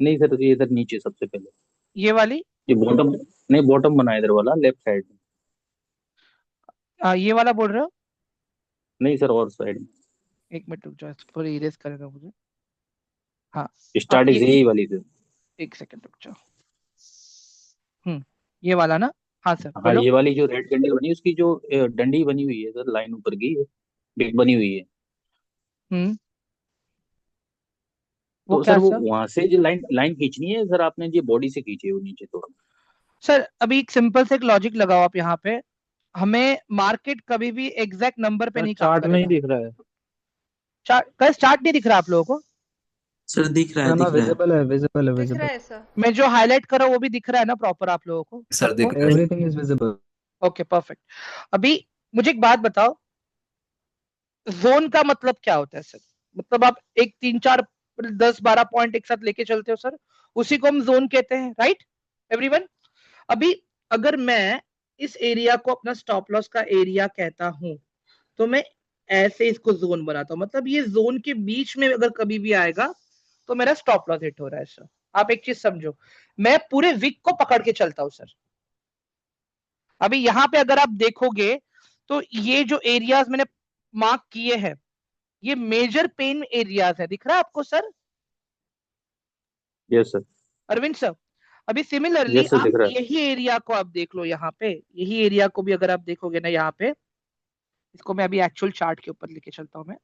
नहीं सर ये इधर नीचे सबसे पहले ये वाली ये बॉटम, नहीं बॉटम बना है इधर वाला लेफ्ट साइड में, ये वाला बोल रहे हो? नहीं सर और साइड में एक मिनट रुक जाओ, थोड़ा इरेज करेगा मुझे। हाँ स्टार्टिंग से ये- यही वाली थी। एक सेकंड रुक जाओ। ये वाला ना? हाँ सर हाँ बोलो। ये वाली जो रेड कैंडल बनी उसकी जो डंडी बनी हुई है सर, लाइन ऊपर की बिग बनी हुई है, वो तो क्या सर वो सर? वहां से जो लाइन लाइन खींचनी है सर, आपने जो बॉडी से खींची है वो नीचे थोड़ा। सर अभी एक सिंपल से एक लॉजिक लगाओ आप यहाँ पे, हमें मार्केट कभी भी एग्जैक्ट नंबर पे नहीं काम चार्ट नहीं करेगा। दिख रहा है। चार्ट नहीं दिख रहा आप लोगों को? सर दिख रहा है, ना दिख रहा है। विजिबल है, विजिबल है, दिख विजिबल। रहा है सर। मैं जो हाईलाइट कर रहा हूँ वो भी दिख रहा है ना प्रॉपर आप लोगों को? सर दिख रहा है। Everything is visible. Okay perfect. अभी मुझे एक बात बताओ, जोन का मतलब क्या होता है सर? मतलब आप एक 3-4-10-12 पॉइंट एक साथ लेके चलते हो सर, उसी को हम जोन कहते हैं, राइट एवरीवन? अभी अगर मैं इस एरिया को अपना स्टॉप लॉस का एरिया कहता हूं तो मैं ऐसे इसको जोन बनाता हूं, मतलब ये जोन के बीच में अगर कभी भी आएगा तो मेरा स्टॉप लॉस हिट हो रहा है सर। आप एक चीज समझो, मैं पूरे वीक को पकड़ के चलता हूं सर। अभी यहाँ पे अगर आप देखोगे तो ये जो एरियाज मैंने मार्क किए हैं ये मेजर पेन एरियाज है, दिख रहा है आपको sir? Yes sir. Arvind sir अभी सिमिलरली Yes, sir, आप दिख रहा है। यही एरिया को आप देख लो, यहाँ पे यही एरिया को भी अगर आप देखोगे ना यहाँ पे, इसको मैं अभी एक्चुअल चार्ट के ऊपर लेके चलता हूं मैं।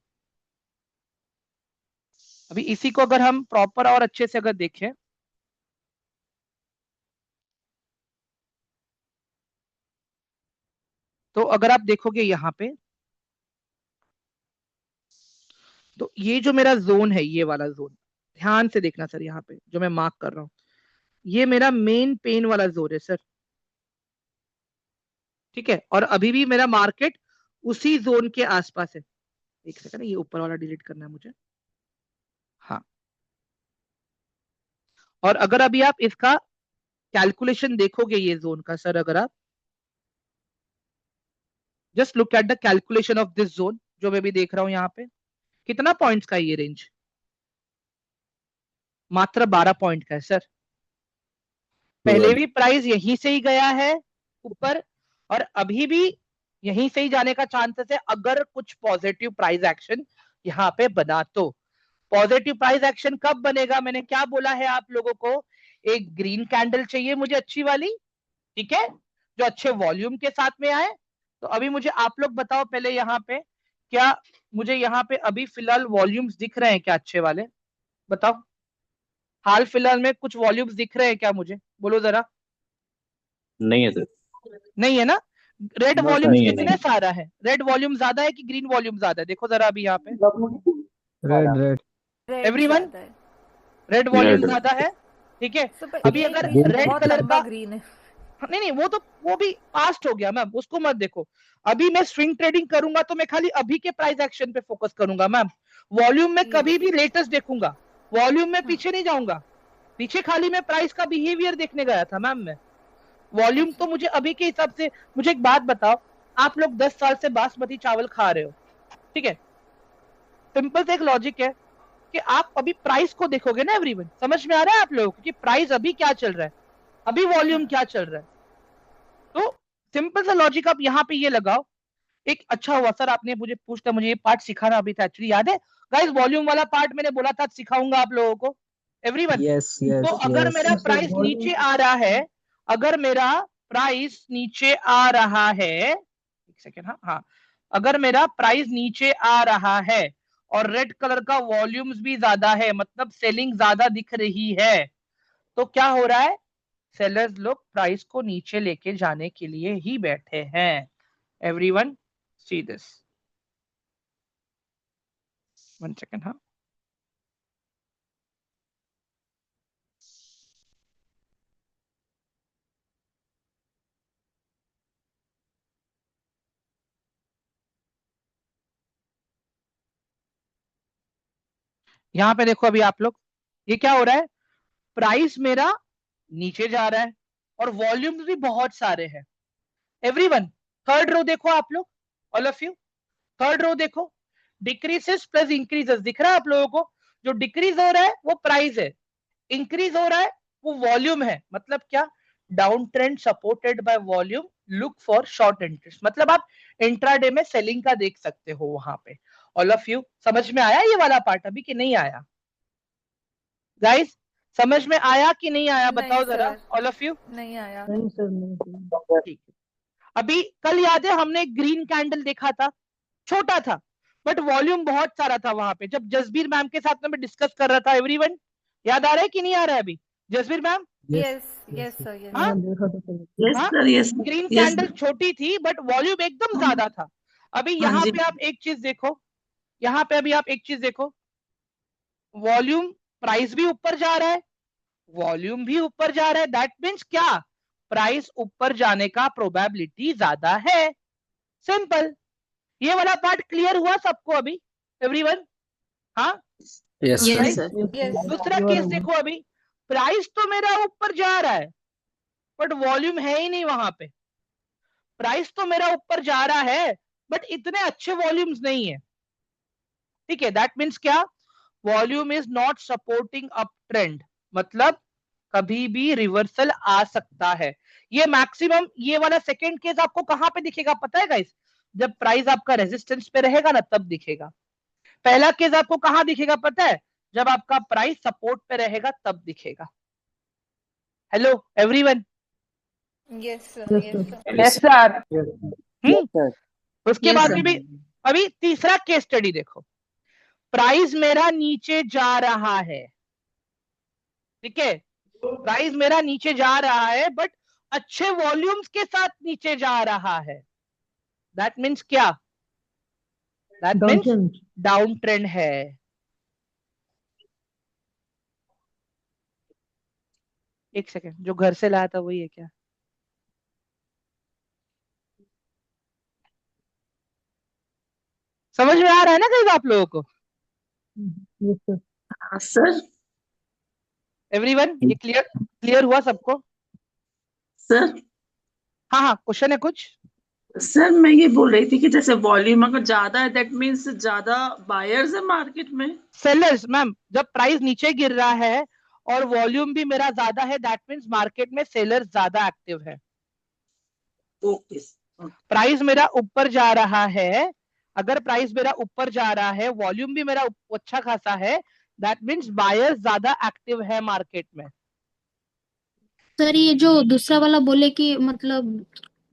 अभी इसी को अगर हम प्रॉपर और अच्छे से अगर देखें तो अगर आप देखोगे यहाँ पे तो ये जो मेरा जोन है, ये वाला जोन ध्यान से देखना सर, यहाँ पे जो मैं मार्क कर रहा हूं ये मेरा मेन पेन वाला जोन है सर, ठीक है? और अभी भी मेरा मार्केट उसी जोन के आसपास है। एक सेकंड, ये ऊपर वाला डिलीट करना है मुझे। हाँ, और अगर अभी आप इसका कैलकुलेशन देखोगे ये जोन का सर, अगर आप just look at the calculation of this zone जो मैं भी देख रहा हूं यहाँ पे, कितना पॉइंट्स का है ये रेंज? मात्र 12 पॉइंट का है सर। पहले भी प्राइस यहीं से ही गया है ऊपर और अभी भी यहीं से ही जाने का चांसेस है अगर कुछ पॉजिटिव प्राइस एक्शन यहाँ पे बना तो। पॉजिटिव प्राइस एक्शन कब बनेगा? मैंने क्या बोला है आप लोगों को? एक ग्रीन कैंडल चाहिए मुझे अच्छी वाली, ठीक है, जो अच्छे वॉल्यूम के साथ में आए। तो अभी मुझे आप लोग बताओ पहले यहाँ पे, क्या मुझे यहाँ पे अभी फिलहाल वॉल्यूम्स दिख रहे हैं क्या अच्छे वाले? बताओ, हाल फिलहाल में कुछ वॉल्यूम्स दिख रहे हैं क्या मुझे? बोलो जरा। नहीं है सर। नहीं है ना? रेड No, वॉल्यूम नहीं है, कितने सारा है? रेड वॉल्यूम ज्यादा है कि ग्रीन वॉल्यूम ज्यादा है? देखो जरा अभी यहाँ पे red red Everyone? Red volume Red. ज्यादा है, ठीक है? So, पर अभी एक अगर reason रेड बहुत कलर लंबा का ग्रीन है। नहीं वो तो वो भी पास्ट हो गया मैम, उसको मत देखो। अभी मैं स्विंग ट्रेडिंग करूंगा तो मैं खाली अभी के प्राइस एक्शन पे फोकस करूंगा मैम। वॉल्यूम में कभी भी लेटेस्ट देखूंगा, वॉल्यूम में पीछे नहीं जाऊंगा, पीछे खाली मैं प्राइस का बिहेवियर देखने गया था मैम। मैं वॉल्यूम तो मुझे अभी के हिसाब से, मुझे एक बात बताओ, आप लोग 10 साल से बासमती चावल खा रहे हो, ठीक है, सिंपल से एक लॉजिक है कि आप अभी प्राइस को देखोगे ना एवरीवन, समझ में आ रहा है आप लोगों को कि प्राइस अभी क्या चल रहा है, अभी वॉल्यूम क्या चल रहा है। तो सिंपल सा लॉजिक आप यहाँ पे ये लगाओ। एक अच्छा हुआ सर आपने मुझे पूछता, मुझे ये पार्ट सिखाना अभी था एक्चुअली, याद है गाइस, वॉल्यूम वाला पार्ट मैंने बोला था सिखाऊंगा आप लोगों को एवरीवन। यस तो अगर मेरा प्राइस नीचे आ रहा है, अगर मेरा प्राइस नीचे आ रहा है, एक सेकेंड, हाँ, अगर मेरा प्राइस नीचे आ रहा है और रेड कलर का वॉल्यूम्स भी ज्यादा है, मतलब सेलिंग ज्यादा दिख रही है, तो क्या हो रहा है, सेलर्स लोग प्राइस को नीचे लेके जाने के लिए ही बैठे हैं। एवरीवन सी दिस, 1 सेकेंड, हाँ, यहां पे देखो अभी आप लोग, ये क्या हो रहा है, प्राइस मेरा नीचे जा रहा है और वॉल्यूम्स भी बहुत सारे हैं एवरीवन। थर्ड रो देखो आप लोग, all of you, third row देखो, डिक्रीजेस प्लस इंक्रीजेस दिख रहा है आप लोगों को। जो डिक्रीज हो रहा है वो प्राइस है, इंक्रीज हो रहा है वो वॉल्यूम है। मतलब क्या, down trend supported by volume, look for short interest, मतलब आप इंट्राडे में सेलिंग का देख सकते हो वहां पे। ऑल ऑफ यू समझ में आया ये वाला पार्ट अभी कि नहीं आया गाइस, समझ में आया कि नहीं आया बताओ जरा, ऑल ऑफ यू। नहीं आया। ठीक है, अभी कल याद है हमने ग्रीन कैंडल देखा था, छोटा था बट वॉल्यूम बहुत सारा था वहां पे, जब जसबीर मैम के साथ में मैं डिस्कस कर रहा था एवरीवन, याद आ रहा है कि नहीं आ रहा है अभी Jasbir ma'am? Yes yes sir, yes green candle छोटी थी बट वॉल्यूम एकदम ज्यादा था। अभी यहाँ पे आप एक चीज देखो, यहाँ पे अभी आप एक चीज देखो, वॉल्यूम, प्राइस भी ऊपर जा रहा है, वॉल्यूम भी ऊपर जा रहा है, दैट मीन्स क्या, प्राइस ऊपर जाने का प्रोबेबिलिटी ज्यादा है। सिंपल, ये वाला पार्ट क्लियर हुआ सबको अभी एवरीवन? हाँ, यस सर। यस। दूसरा केस देखो, अभी प्राइस तो मेरा ऊपर जा रहा है बट वॉल्यूम है ही नहीं वहां पे। प्राइस तो मेरा ऊपर जा रहा है बट इतने अच्छे वॉल्यूम्स नहीं है, ठीक है, दैट मीन्स क्या, volume is not supporting up trend, मतलब कभी भी रिवर्सल आ सकता है। ये मैक्सिमम, ये वाला सेकंड केस आपको कहां पे दिखेगा पता है गाइस, जब प्राइस आपका रेजिस्टेंस पे रहेगा ना तब दिखेगा। पहला केस आपको कहां दिखेगा पता है, जब आपका प्राइस सपोर्ट पे रहेगा तब दिखेगा। Hello everyone? Yes sir, yes sir. उसके बाद में भी अभी तीसरा केस स्टडी देखो, प्राइस मेरा नीचे जा रहा है, ठीक है, प्राइस मेरा नीचे जा रहा है बट अच्छे वॉल्यूम्स के साथ नीचे जा रहा है, दैट मीन्स क्या, दैट मीन्स डाउन ट्रेंड है। एक सेकेंड, जो घर से लाया था वही है क्या? समझ में आ रहा है ना गाइस आप लोगों को? सर एवरीवन ये क्लियर, क्लियर हुआ सबको? सर हाँ हाँ, क्वेश्चन है कुछ? सर मैं ये बोल रही थी कि जैसे वॉल्यूम अगर ज्यादा है दैट मीन्स ज्यादा बायर्स है मार्केट में। सेलर्स मैम, जब प्राइस नीचे गिर रहा है और वॉल्यूम भी मेरा ज्यादा है दैट मीन्स मार्केट में सेलर्स ज्यादा एक्टिव है। ओके। प्राइस मेरा ऊपर जा रहा है, अगर प्राइस मेरा ऊपर जा रहा है, वॉल्यूम भी मेरा अच्छा खासा है, दैट मीन्स बायर्स ज्यादा एक्टिव है मार्केट में। सर ये जो दूसरा वाला बोले कि मतलब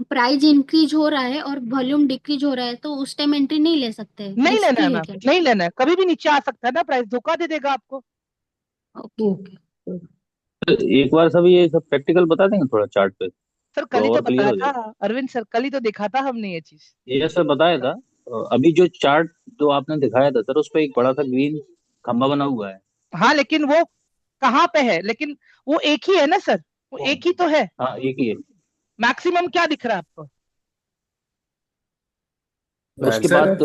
प्राइस इंक्रीज हो रहा है और वॉल्यूम डिक्रीज हो रहा है तो उस टाइम एंट्री नहीं ले सकते? नहीं लेना है रिस्की है मैम, क्या? नहीं लेना है, कभी भी नीचे आ सकता है ना प्राइस, धोखा दे देगा आपको। ओके। एक बार सब ये सब प्रैक्टिकल बता देंगे थोड़ा चार्ट पे, सर कल ही तो तो और क्लियर बताया हो जाए। था अरविंद सर, कल ही तो देखा था हमने ये चीज। ये सर बताया था। अभी जो चार्ट जो आपने दिखाया था सर, उस पे एक बड़ा सा ग्रीन खंबा बना हुआ है। हाँ लेकिन वो कहाँ पे है, लेकिन वो एक ही है ना सर, वो एक ही तो है। हाँ एक ही है। मैक्सिमम क्या दिख रहा है आपको? उसके बाद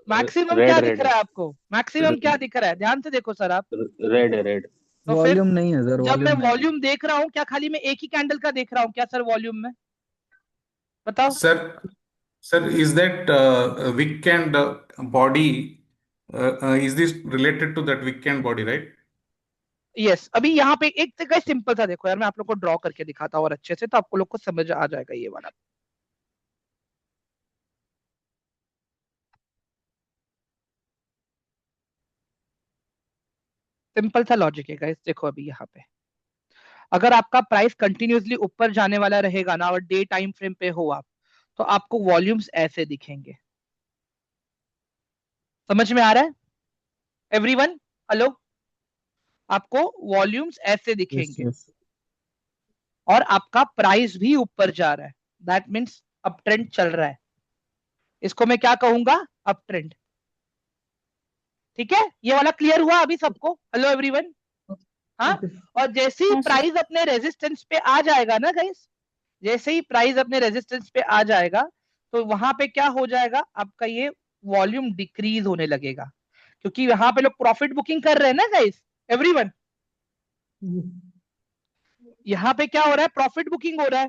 मैक्सिमम रेड क्या रेड दिख रहा है आपको? मैक्सिमम क्या दिख रहा है? ध्यान से देखो सर आप। रेड है रेड। तो फिर वॉल्यूम नहीं है सर, जब मैं वॉल्यूम नहीं है। वॉल्यूम देख रहा हूँ, क्या खाली मैं एक ही कैंडल का देख रहा हूँ क्या सर वॉल्यूम में? बताओ। Sir, is that weekend body? Is this related to that weekend body, right? Yes, अभी यहाँ पे एक तरीका सिंपल सा देखो यार, मैं आप लोग को ड्रॉ करके दिखाता हूँ और अच्छे से, तो आपको लोग को समझ आ जाएगा ये वाला। सिंपल सा लॉजिक है गाइस, देखो अभी यहाँ पे अगर आपका प्राइस कंटिन्यूसली ऊपर जाने वाला रहेगा ना और डे टाइम फ्रेम पे हो आप, तो आपको वॉल्यूम्स ऐसे दिखेंगे। समझ में आ रहा है एवरीवन? हेलो, आपको वॉल्यूम्स ऐसे यस दिखेंगे यस। और आपका प्राइस भी ऊपर जा रहा है, दैट मीन्स अप ट्रेंड चल रहा है। इसको मैं क्या कहूंगा? Up trend. ठीक है, ये वाला क्लियर हुआ अभी सबको? Hello everyone? हाँ। और जैसे ही प्राइस अपने रेजिस्टेंस पे आ जाएगा ना गाइस, जैसे ही प्राइस अपने रेजिस्टेंस पे आ जाएगा, तो वहां पे क्या हो जाएगा, आपका ये वॉल्यूम डिक्रीज होने लगेगा, क्योंकि यहाँ पे लोग प्रॉफिट बुकिंग कर रहे हैं ना गाइस एवरीवन। यहाँ पे क्या हो रहा है? प्रॉफिट बुकिंग हो रहा है।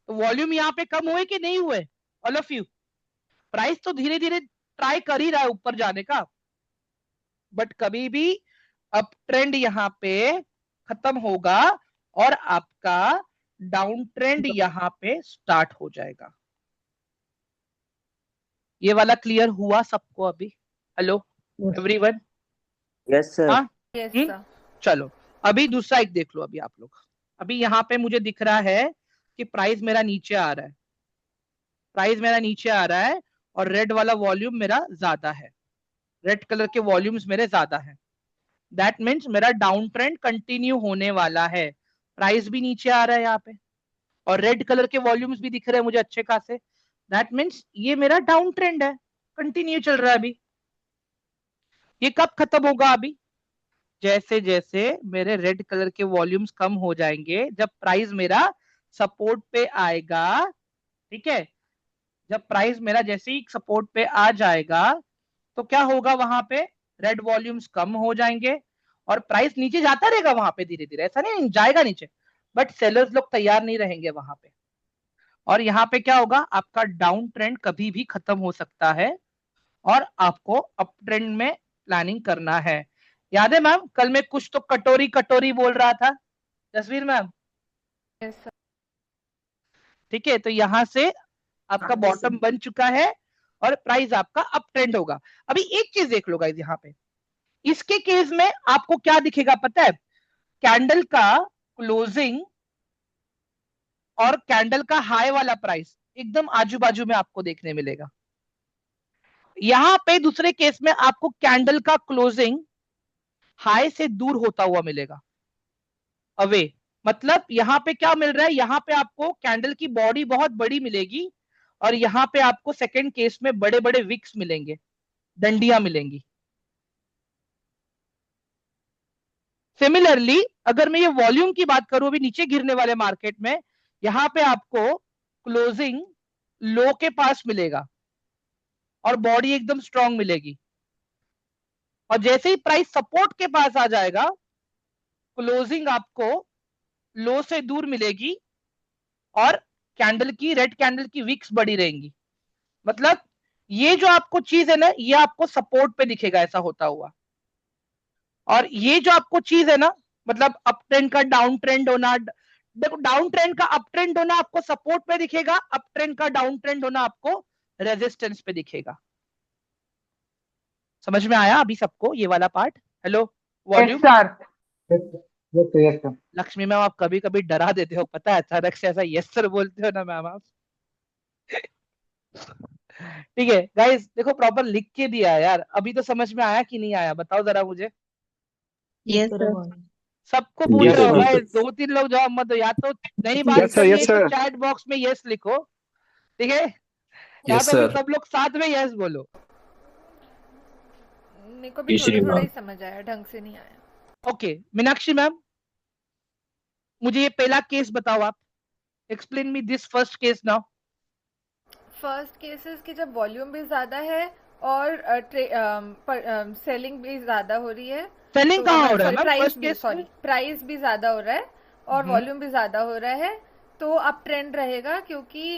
तो वॉल्यूम यहाँ पे कम हुए कि नहीं हुए ऑल ऑफ यू? प्राइस तो धीरे धीरे ट्राई कर ही रहा है ऊपर जाने का, बट कभी भी अप ट्रेंड यहाँ पे खत्म होगा और आपका डाउन ट्रेंड यहाँ पे स्टार्ट हो जाएगा। ये वाला क्लियर हुआ सबको अभी? Hello everyone? Yes sir. हाँ। Yes sir. चलो अभी दूसरा एक देख लो अभी आप लोग। अभी यहाँ पे मुझे दिख रहा है कि प्राइस मेरा नीचे आ रहा है, प्राइस मेरा नीचे आ रहा है और रेड वाला वॉल्यूम मेरा ज्यादा है, रेड कलर के वॉल्यूम्स मेरे ज्यादा है। दैट मीन्स मेरा डाउन ट्रेंड कंटिन्यू होने वाला है। प्राइस भी नीचे आ रहा है यहाँ पे और रेड कलर के वॉल्यूम्स भी दिख रहे हैं मुझे अच्छे खासे। दैट मीन्स ये मेरा डाउन ट्रेंड है, कंटिन्यू चल रहा है अभी। ये कब खत्म होगा? अभी जैसे जैसे मेरे रेड कलर के वॉल्यूम्स कम हो जाएंगे, जब प्राइस मेरा सपोर्ट पे आएगा, ठीक है, जब प्राइस मेरा जैसे ही सपोर्ट पे आ जाएगा, तो क्या होगा? वहां पे रेड वॉल्यूम्स कम हो जाएंगे और प्राइस नीचे जाता रहेगा वहां पे धीरे धीरे, ऐसा नहीं जाएगा नीचे, बट सेलर्स लोग तैयार नहीं रहेंगे वहां पे। और यहाँ पे क्या होगा? आपका डाउन ट्रेंड कभी भी खत्म हो सकता है और आपको अप ट्रेंड में प्लानिंग करना है। याद है मैम, कल मैं कुछ तो कटोरी कटोरी बोल रहा था, जसवीर मैम? Yes sir. ठीक है, तो यहां से आपका बॉटम बन चुका है और प्राइस आपका अप ट्रेंड होगा। अभी एक चीज देख लो गाइस यहाँ पे, इसके केस में आपको क्या दिखेगा पता है? कैंडल का क्लोजिंग और कैंडल का हाई वाला प्राइस एकदम आजू बाजू में आपको देखने मिलेगा। यहां पे दूसरे केस में आपको कैंडल का क्लोजिंग हाई से दूर होता हुआ मिलेगा, अवे। मतलब यहां पे क्या मिल रहा है? यहां पे आपको कैंडल की बॉडी बहुत बड़ी मिलेगी और यहां पे आपको सेकंड केस में बड़े बड़े विक्स मिलेंगे, डंडियां मिलेंगी। सिमिलरली अगर मैं ये वॉल्यूम की बात करूं अभी नीचे गिरने वाले मार्केट में, यहां पे आपको क्लोजिंग लो के पास मिलेगा और बॉडी एकदम स्ट्रांग मिलेगी, और जैसे ही प्राइस सपोर्ट के पास आ जाएगा, क्लोजिंग आपको लो से दूर मिलेगी और कैंडल की, रेड कैंडल की विक्स बड़ी रहेंगी। मतलब ये जो आपको चीज है ना, ये आपको सपोर्ट पे दिखेगा ऐसा होता हुआ, और ये जो आपको चीज है ना, मतलब अप ट्रेंड का डाउन ट्रेंड होना, देखो डाउन ट्रेंड का अप ट्रेंड होना आपको सपोर्ट पे दिखेगा, अप ट्रेंड का डाउन ट्रेंड होना आपको रेजिस्टेंस पे दिखेगा। समझ में आया अभी सबको ये वाला part? Hello volume? Lakshmi ma'am आप कभी कभी डरा देते हो पता है, अचानक से ऐसा यस सर बोलते हो ना मैम आप। ठीक है गाइस, देखो प्रॉपर लिख के दिया है यार, अभी तो समझ में आया कि नहीं आया बताओ जरा मुझे। Yes sir. सबको पूछ Yes, रहे हो sir. भाई, 2-3 लोग जवाब मत दो, या तो नहीं बात करनी है तो चैट बॉक्स में यस लिखो, ठीक है, या Yes, तो फिर sir. सब लोग साथ में यस बोलो। मेरे को भी तीसरी थोड़ा थोड़ा बार। ही समझ आया, ढंग से नहीं आया। ओके मीनाक्षी मैम, मुझे ये पहला केस बताओ आप, explain me this first case now. First cases की जब वॉल्यूम भी ज्यादा है और सेलिंग भी ज्यादा हो रही है। सेलिंग कहाँ हो रहा है मैम? प्राइस भी ज्यादा हो रहा है और वॉल्यूम भी ज्यादा हो रहा है, तो अब ट्रेंड रहेगा क्योंकि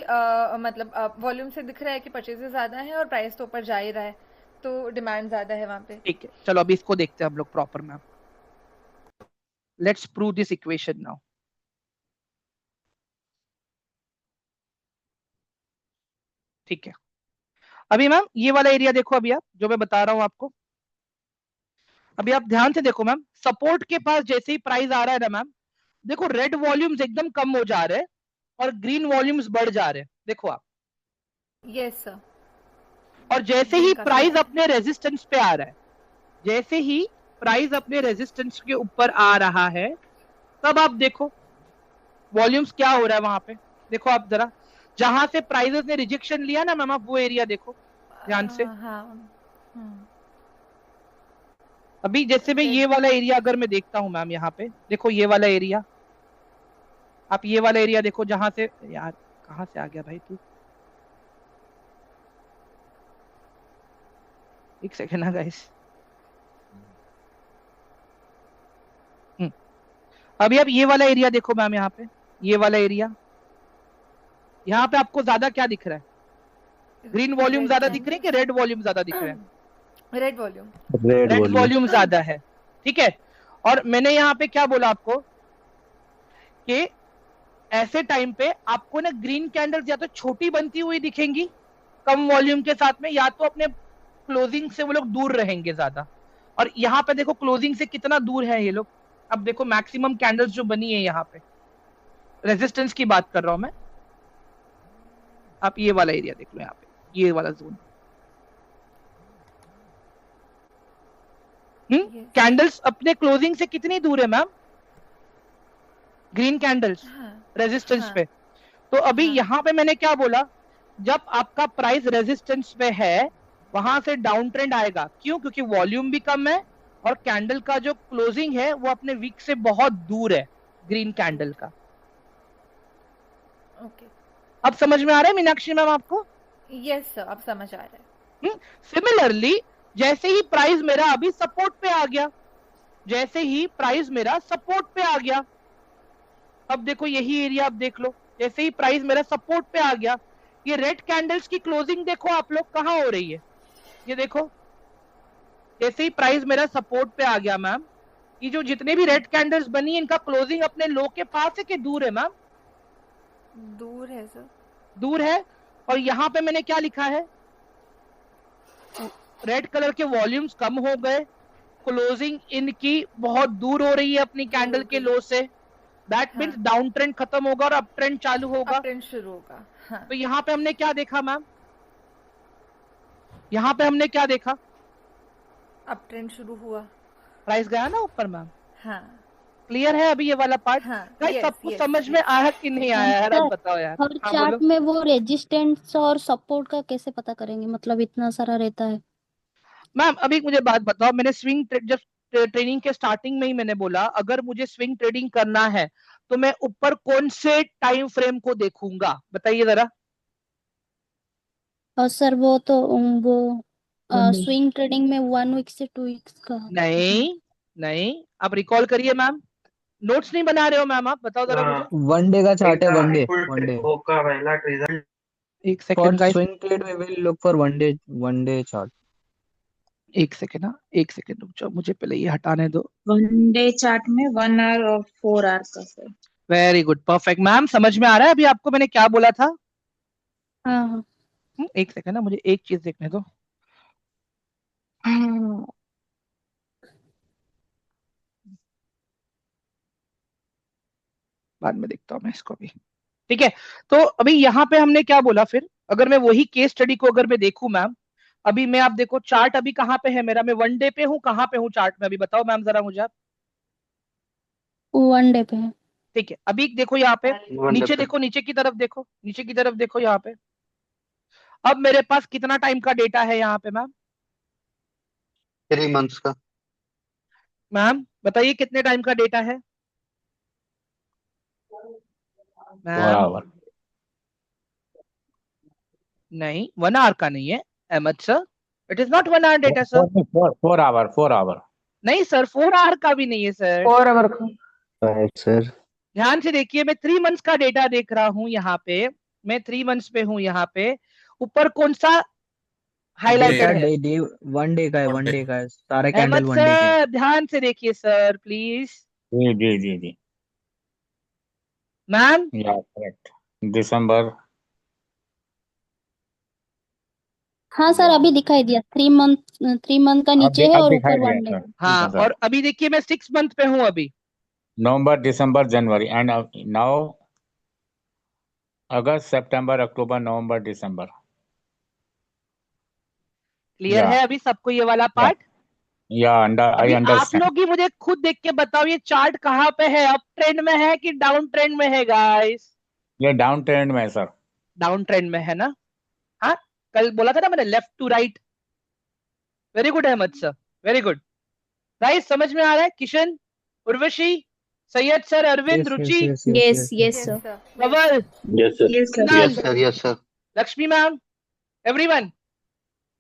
मतलब वॉल्यूम से दिख रहा है कि परचेजेस ज्यादा हैं और प्राइस तो ऊपर जा ही रहा है, तो डिमांड ज्यादा है वहां पे। ठीक है, चलो अभी इसको देखते हैं हम लोग proper ma'am. Let's prove this equation now. ठीक है, अभी मैम ये वाला एरिया देखो, अभी आप जो मैं बता रहा हूं आपको, अभी आप ध्यान से देखो मैम, सपोर्ट के पास जैसे ही प्राइस आ रहा है ना मैम, देखो रेड वॉल्यूम्स एकदम कम हो जा रहे हैं और ग्रीन वॉल्यूम्स बढ़ जा रहे हैं, देखो आप। Yes sir. और जैसे ही प्राइस अपने रेजिस्टेंस पे आ रहा है, जैसे ही प्राइस अपने रेजिस्टेंस के ऊपर आ रहा है, तब आप देखो वॉल्यूम्स क्या हो रहा है वहां पे। देखो आप जरा, जहां से प्राइसेस ने रिजेक्शन लिया ना मैम, आप वो एरिया देखो ध्यान से। अभी जैसे मैं ये वाला एरिया अगर मैं देखता हूं मैम, यहाँ पे देखो ये वाला एरिया, आप ये वाला एरिया देखो जहां से, यार कहां से आ गया भाई तू, एक सेकेंड ना गाइस। अभी आप ये वाला एरिया देखो मैम, यहाँ पे ये वाला एरिया, यहाँ पे आपको ज्यादा क्या दिख रहा है? ग्रीन वॉल्यूम ज्यादा दिख रहे हैं कि रेड वॉल्यूम ज्यादा दिख रहे हैं? Red volume. रेड वॉल्यूम ज्यादा है, ठीक है। और मैंने यहाँ पे क्या बोला आपको कि ऐसे टाइम पे आपको ना ग्रीन कैंडल्स या तो छोटी बनती हुई दिखेंगी कम वॉल्यूम के साथ में, या तो अपने क्लोजिंग से वो लोग दूर रहेंगे ज्यादा। और यहाँ पे देखो क्लोजिंग से कितना दूर है ये लोग। अब देखो मैक्सिमम कैंडल्स जो बनी है यहाँ पे, रेजिस्टेंस की बात कर रहा हूं मैं, आप ये वाला एरिया देख लो, यहाँ पे ये वाला जोन। कैंडल्स अपने क्लोजिंग से कितनी दूर है मैम? ग्रीन कैंडल्स रेजिस्टेंस पे। तो अभी यहाँ पे मैंने क्या बोला, जब आपका प्राइस रेजिस्टेंस पे है वहां से डाउन ट्रेंड आएगा। क्यों? क्योंकि वॉल्यूम भी कम है और कैंडल का जो क्लोजिंग है वो अपने वीक से बहुत दूर है ग्रीन कैंडल का। ओके, अब समझ में आ रहा है मीनाक्षी मैम आपको? यस सर, अब समझ आ रहा है। सिमिलरली जैसे ही प्राइस मेरा अभी सपोर्ट पे आ गया, जैसे ही प्राइस मेरा सपोर्ट पे आ गया, अब देखो यही एरिया आप देख लो, जैसे ही प्राइस मेरा सपोर्ट पे आ गया, ये रेड कैंडल्स की क्लोजिंग देखो आप लोग कहां हो रही है, ये देखो। जैसे ही प्राइस मेरा सपोर्ट पे आ गया मैम, ये जो जितने भी रेड कैंडल्स बनी है इनका क्लोजिंग अपने लो के पास है कि दूर है मैम? दूर है सर, दूर है। और यहाँ पे मैंने क्या लिखा है, रेड कलर के वॉल्यूम्स कम हो गए, क्लोजिंग इनकी बहुत दूर हो रही है अपनी कैंडल के लो से। दैट मीन्स डाउन ट्रेंड खत्म होगा और अप ट्रेंड चालू होगा, अप ट्रेंड शुरू होगा। हाँ। तो यहाँ पे हमने क्या देखा मैम? यहाँ पे हमने क्या देखा? अप ट्रेंड शुरू हुआ, प्राइस गया ना ऊपर मैम। हाँ। क्लियर है अभी ये वाला पार्ट? सबको समझ में आया कि नहीं आया यार, अब बताओ यार। हर चार्ट में वो रेजिस्टेंस और सपोर्ट का कैसे पता करेंगे, मतलब इतना सारा रहता है। मैम अभी मुझे बात बताओ, मैंने स्विंग जब ट्रेनिंग के स्टार्टिंग में ही मैंने बोला अगर मुझे स्विंग ट्रेडिंग करना है तो मैं ऊपर कौन से टाइम फ्रेम को देखूंगा, बताइए जरा। और सर वो तो वो स्विंग ट्रेडिंग में 1 वीक से 2 वीक्स का। नहीं, आप रिकॉल करिए मैम, नोट्स नहीं बना रहे हो मैम आप, बताओ जरा मुझे। वन डे का चार्ट है, वन डे का पहला ट्रेजर। एक second guys, swing trade we will look for one day chart. एक सेकंड ना, एक सेकंड रुक जाओ, मुझे पहले ये हटाने दो। वन डे चार्ट में 1 आवर और 4 आवर का sir. Very good, perfect ma'am, समझ में आ रहा है अभी आपको मैंने क्या बोला था? हाँ। एक सेकंड ना, मुझे एक चीज देखने दो। बाद में देखता हूँ मैं इसको भी, ठीक है। तो अभी यहाँ पे हमने क्या बोला फिर, अगर मैं वही केस स्टडी को अगर मैं देखूं मैम, अभी मैं, आप देखो चार्ट अभी कहाँ पे है मेरा, मैं वन डे पे हूँ, कहाँ पे हूँ चार्ट में अभी बताओ मैम जरा मुझे आप। वन डे पे है। ठीक है, अभी देखो यहाँ पे नीचे देखो, नीचे की तरफ देखो, नीचे की तरफ देखो यहाँ पे। अब मेरे पास कितना टाइम का डेटा है यहाँ पे मैम? 3 मंथ्स का। मैम बताइए कितने टाइम का डेटा है मैम? नहीं 1 आवर का नहीं है Ahmad sir, it is not 1 hour data sir. 4 hour नहीं सर, 4 आवर का भी नहीं है सर। 4 आवर का। Right sir. ध्यान से देखिए, मैं 3 मंथ्स का डेटा देख रहा हूं यहाँ पे, मैं 3 मंथ्स पे हूँ यहाँ पे। ऊपर कौन सा हाईलाइटेड है? डे 1 डे का है, 1 डे का है, सारे कैंडल अहमद 1 डे के हैं। सर ध्यान से देखिए सर प्लीज। जी जी जी जी मैम या करेक्ट दिसंबर हाँ सर, या अभी दिखाई दिया। 3 मंथ का नीचे है अब और दिखाई ऊपर दिया 1 डे। सर। ठीक हाँ, है सर। और अभी देखिए मैं 6 मंथ पे हूँ अभी। नवंबर दिसंबर जनवरी एंड नाउ अगस्त सितंबर अक्टूबर नवंबर दिसंबर। क्लियर या है अभी सबको ये वाला या पार्ट? या अंडर आई अभी आप अंडरस्टैंड। लोग ही मुझे खुद देख के बताओ, ये चार्ट कहाँ पे है? अप ट्रेंड में है कि डाउन ट्रेंड में है गाइस? ये डाउन ट्रेंड में है सर। डाउन ट्रेंड में है ना? हाँ, कल बोला था ना मैंने, left to right. Very good Ahmed sir, very good. Guys समझ में आ रहा है? Kishan, Urvashi, Syed sir, Arvind, Ruchi, yes yes Yes, सर। sir. Kanwal, yes sir. Yes, sir. Kunal, yes sir, yes sir. Lakshmi ma'am, everyone.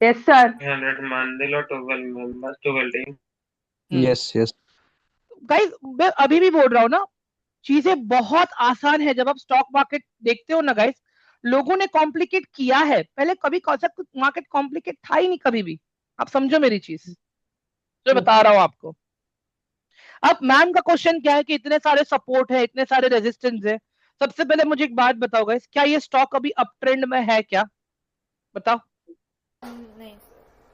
Yes, sir. 100 मान लो 12 members 12 team। Yes yes. Guys मैं अभी भी बोल रहा हूँ ना, चीजें बहुत आसान है। जब आप स्टॉक मार्केट देखते हो ना गाइस, लोगों ने कॉम्प्लिकेट किया है। पहले कभी कॉन्सेप्ट मार्केट कॉम्प्लिकेट था ही नहीं कभी भी। आप समझो मेरी चीज जो बता रहा हूँ आपको। अब मैम का क्वेश्चन क्या है कि इतने सारे सपोर्ट है, इतने सारे रेजिस्टेंस है। सबसे पहले मुझे एक बात बताओ गाइस, क्या ये स्टॉक अभी अप ट्रेंड में है क्या? बताओ, नहीं।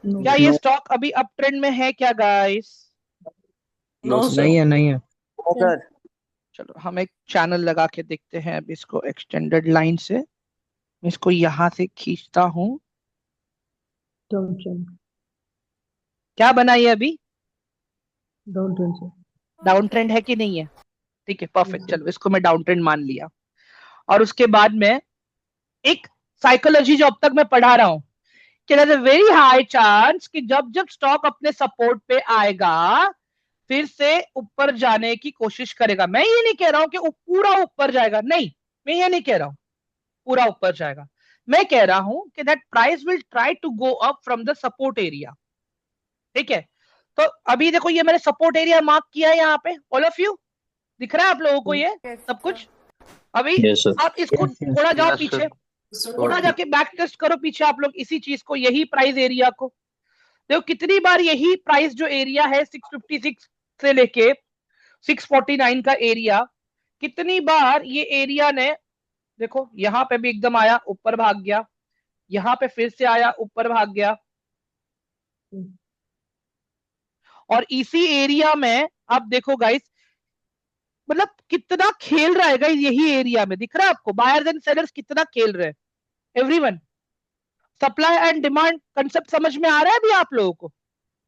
No. क्या ये स्टॉक अभी अप ट्रेंड में है क्या गाइस? No, sir. नहीं है, नहीं है। सर चलो हम एक चैनल लगा के देखते हैं अब इसको एक्सटेंडेड लाइन से। मैं इसको यहां से खींचता हूं। Don't change. क्या बना ये अभी? Don't change, sir. Down trend है कि नहीं है? ठीक है, परफेक्ट। Yes, चलो इसको मैं डाउन ट्रेंड मान लिया। और उसके बाद में एक साइकोलॉजी जो अब तक मैं पढ़ा रहा हूं कि there is a very high chance कि जब जब स्टॉक अपने सपोर्ट पे आएगा फिर से ऊपर जाने की कोशिश करेगा। मैं ये नहीं कह रहा हूं कि पूरा ऊपर जाएगा, नहीं, मैं ये नहीं कह रहा हूं पूरा ऊपर जाएगा। मैं कह रहा हूं कि that price will try to go up from the support area. ठीक है, तो अभी देखो ये मैंने सपोर्ट एरिया मार्क किया है यहाँ पे। ऑल ऑफ यू दिख रहा है आप लोगों को ये Yes, सब sir. कुछ? अभी यस सर। आप इसको Yes, yes. थोड़ा जाओ यस पीछे, सर। थोड़ा जाके बैक टेस्ट करो पीछे आप लोग इसी चीज को, यही प्राइस एरिया को। देखो कितनी बार यही प्राइस जो एरिया है 656 से लेके 649 का एरिया, कितनी बार ये एरिया ने, देखो यहां पे भी एकदम आया ऊपर भाग गया, यहां पे फिर से आया ऊपर भाग गया, और इसी एरिया में आप देखो गाइस, मतलब कितना खेल रहा है गाइस यही एरिया में। दिख रहा है आपको बायर्स एंड सेलर्स कितना खेल रहे हैं? Everyone, supply and demand concept समझ में आ रहा है अभी आप लोगों को?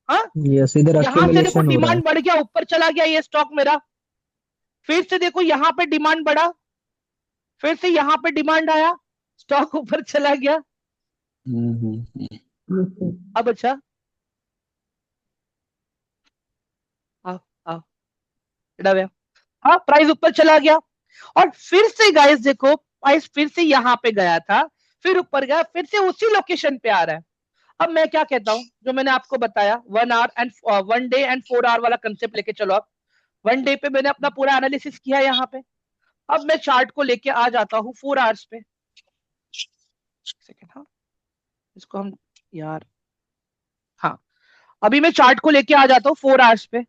हाँ, यस, इधर यहां से देखो accumulation हो रहा है। डिमांड बढ़ गया, ऊपर चला गया ये स्टॉक मेरा। फिर से देखो यहाँ पे डिमांड बढ़ा, फिर से यहाँ पे डिमांड आया, स्टॉक ऊपर चला गया। Yes, sir. अब अच्छा आओ आओ, इधर आओ। हाँ, प्राइस ऊपर चला गया और फिर से गाइस देखो प्राइस फिर से यहाँ पे गया था, फिर ऊपर गया, फिर से उसी लोकेशन पे आ रहा है। अब मैं क्या कहता हूँ, जो मैंने आपको बताया 1 hour and 1 day and 4 hour वाला कंसेप्ट लेके चलो। आप 1 डे पे मैंने अपना पूरा एनालिसिस किया यहाँ पे। अब मैं चार्ट को लेके आ जाता हूँ 4 आवर्स पे। सेकेंड, हाँ इसको हम, यार हाँ, अभी मैं चार्ट को लेके आ जाता हूँ 4 आवर्स पे।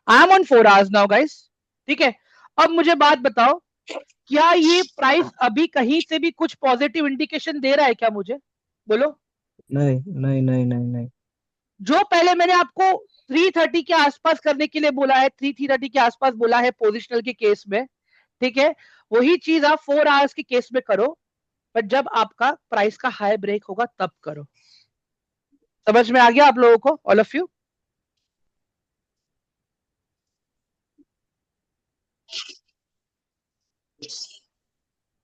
I am on 4 hours now guys. ठीक है, अब मुझे बात बताओ, क्या ये प्राइस अभी कहीं से भी कुछ पॉजिटिव इंडिकेशन दे रहा है क्या मुझे? बोलो। नहीं नहीं नहीं नहीं नहीं। जो पहले मैंने आपको 330 के आसपास करने के लिए बोला है, 330 के आसपास बोला है पोजिशनल के केस में, ठीक है, वही चीज आप 4 आवर्स के केस में करो, बट जब आपका प्राइस का हाई ब्रेक होगा तब करो। समझ में आ गया आप लोगों को, all of you?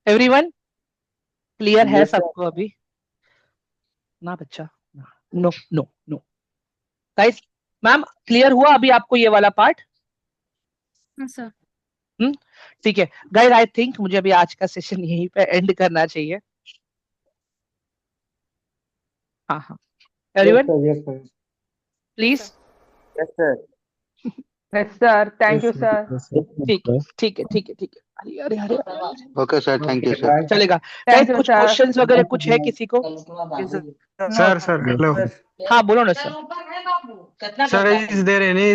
Everyone clear है सबको अभी? ना बच्चा, no no no guys. Ma'am clear हुआ अभी आपको ये वाला पार्ट? हाँ सर। ठीक है गाइस, आई थिंक मुझे अभी आज का सेशन यहीं पे एंड करना चाहिए। हाँ हाँ, everyone please. Yes sir. Yes sir, thank you sir. ठीक है ठीक है ठीक है ठीक है। अरे अरे अरे, okay sir, thank you sir. चलेगा। Thank गाइस you, कुछ sir. क्वेश्चंस वगैरह कुछ है किसी को? सर हेलो हाँ बोलो ना sir. Sir, is there any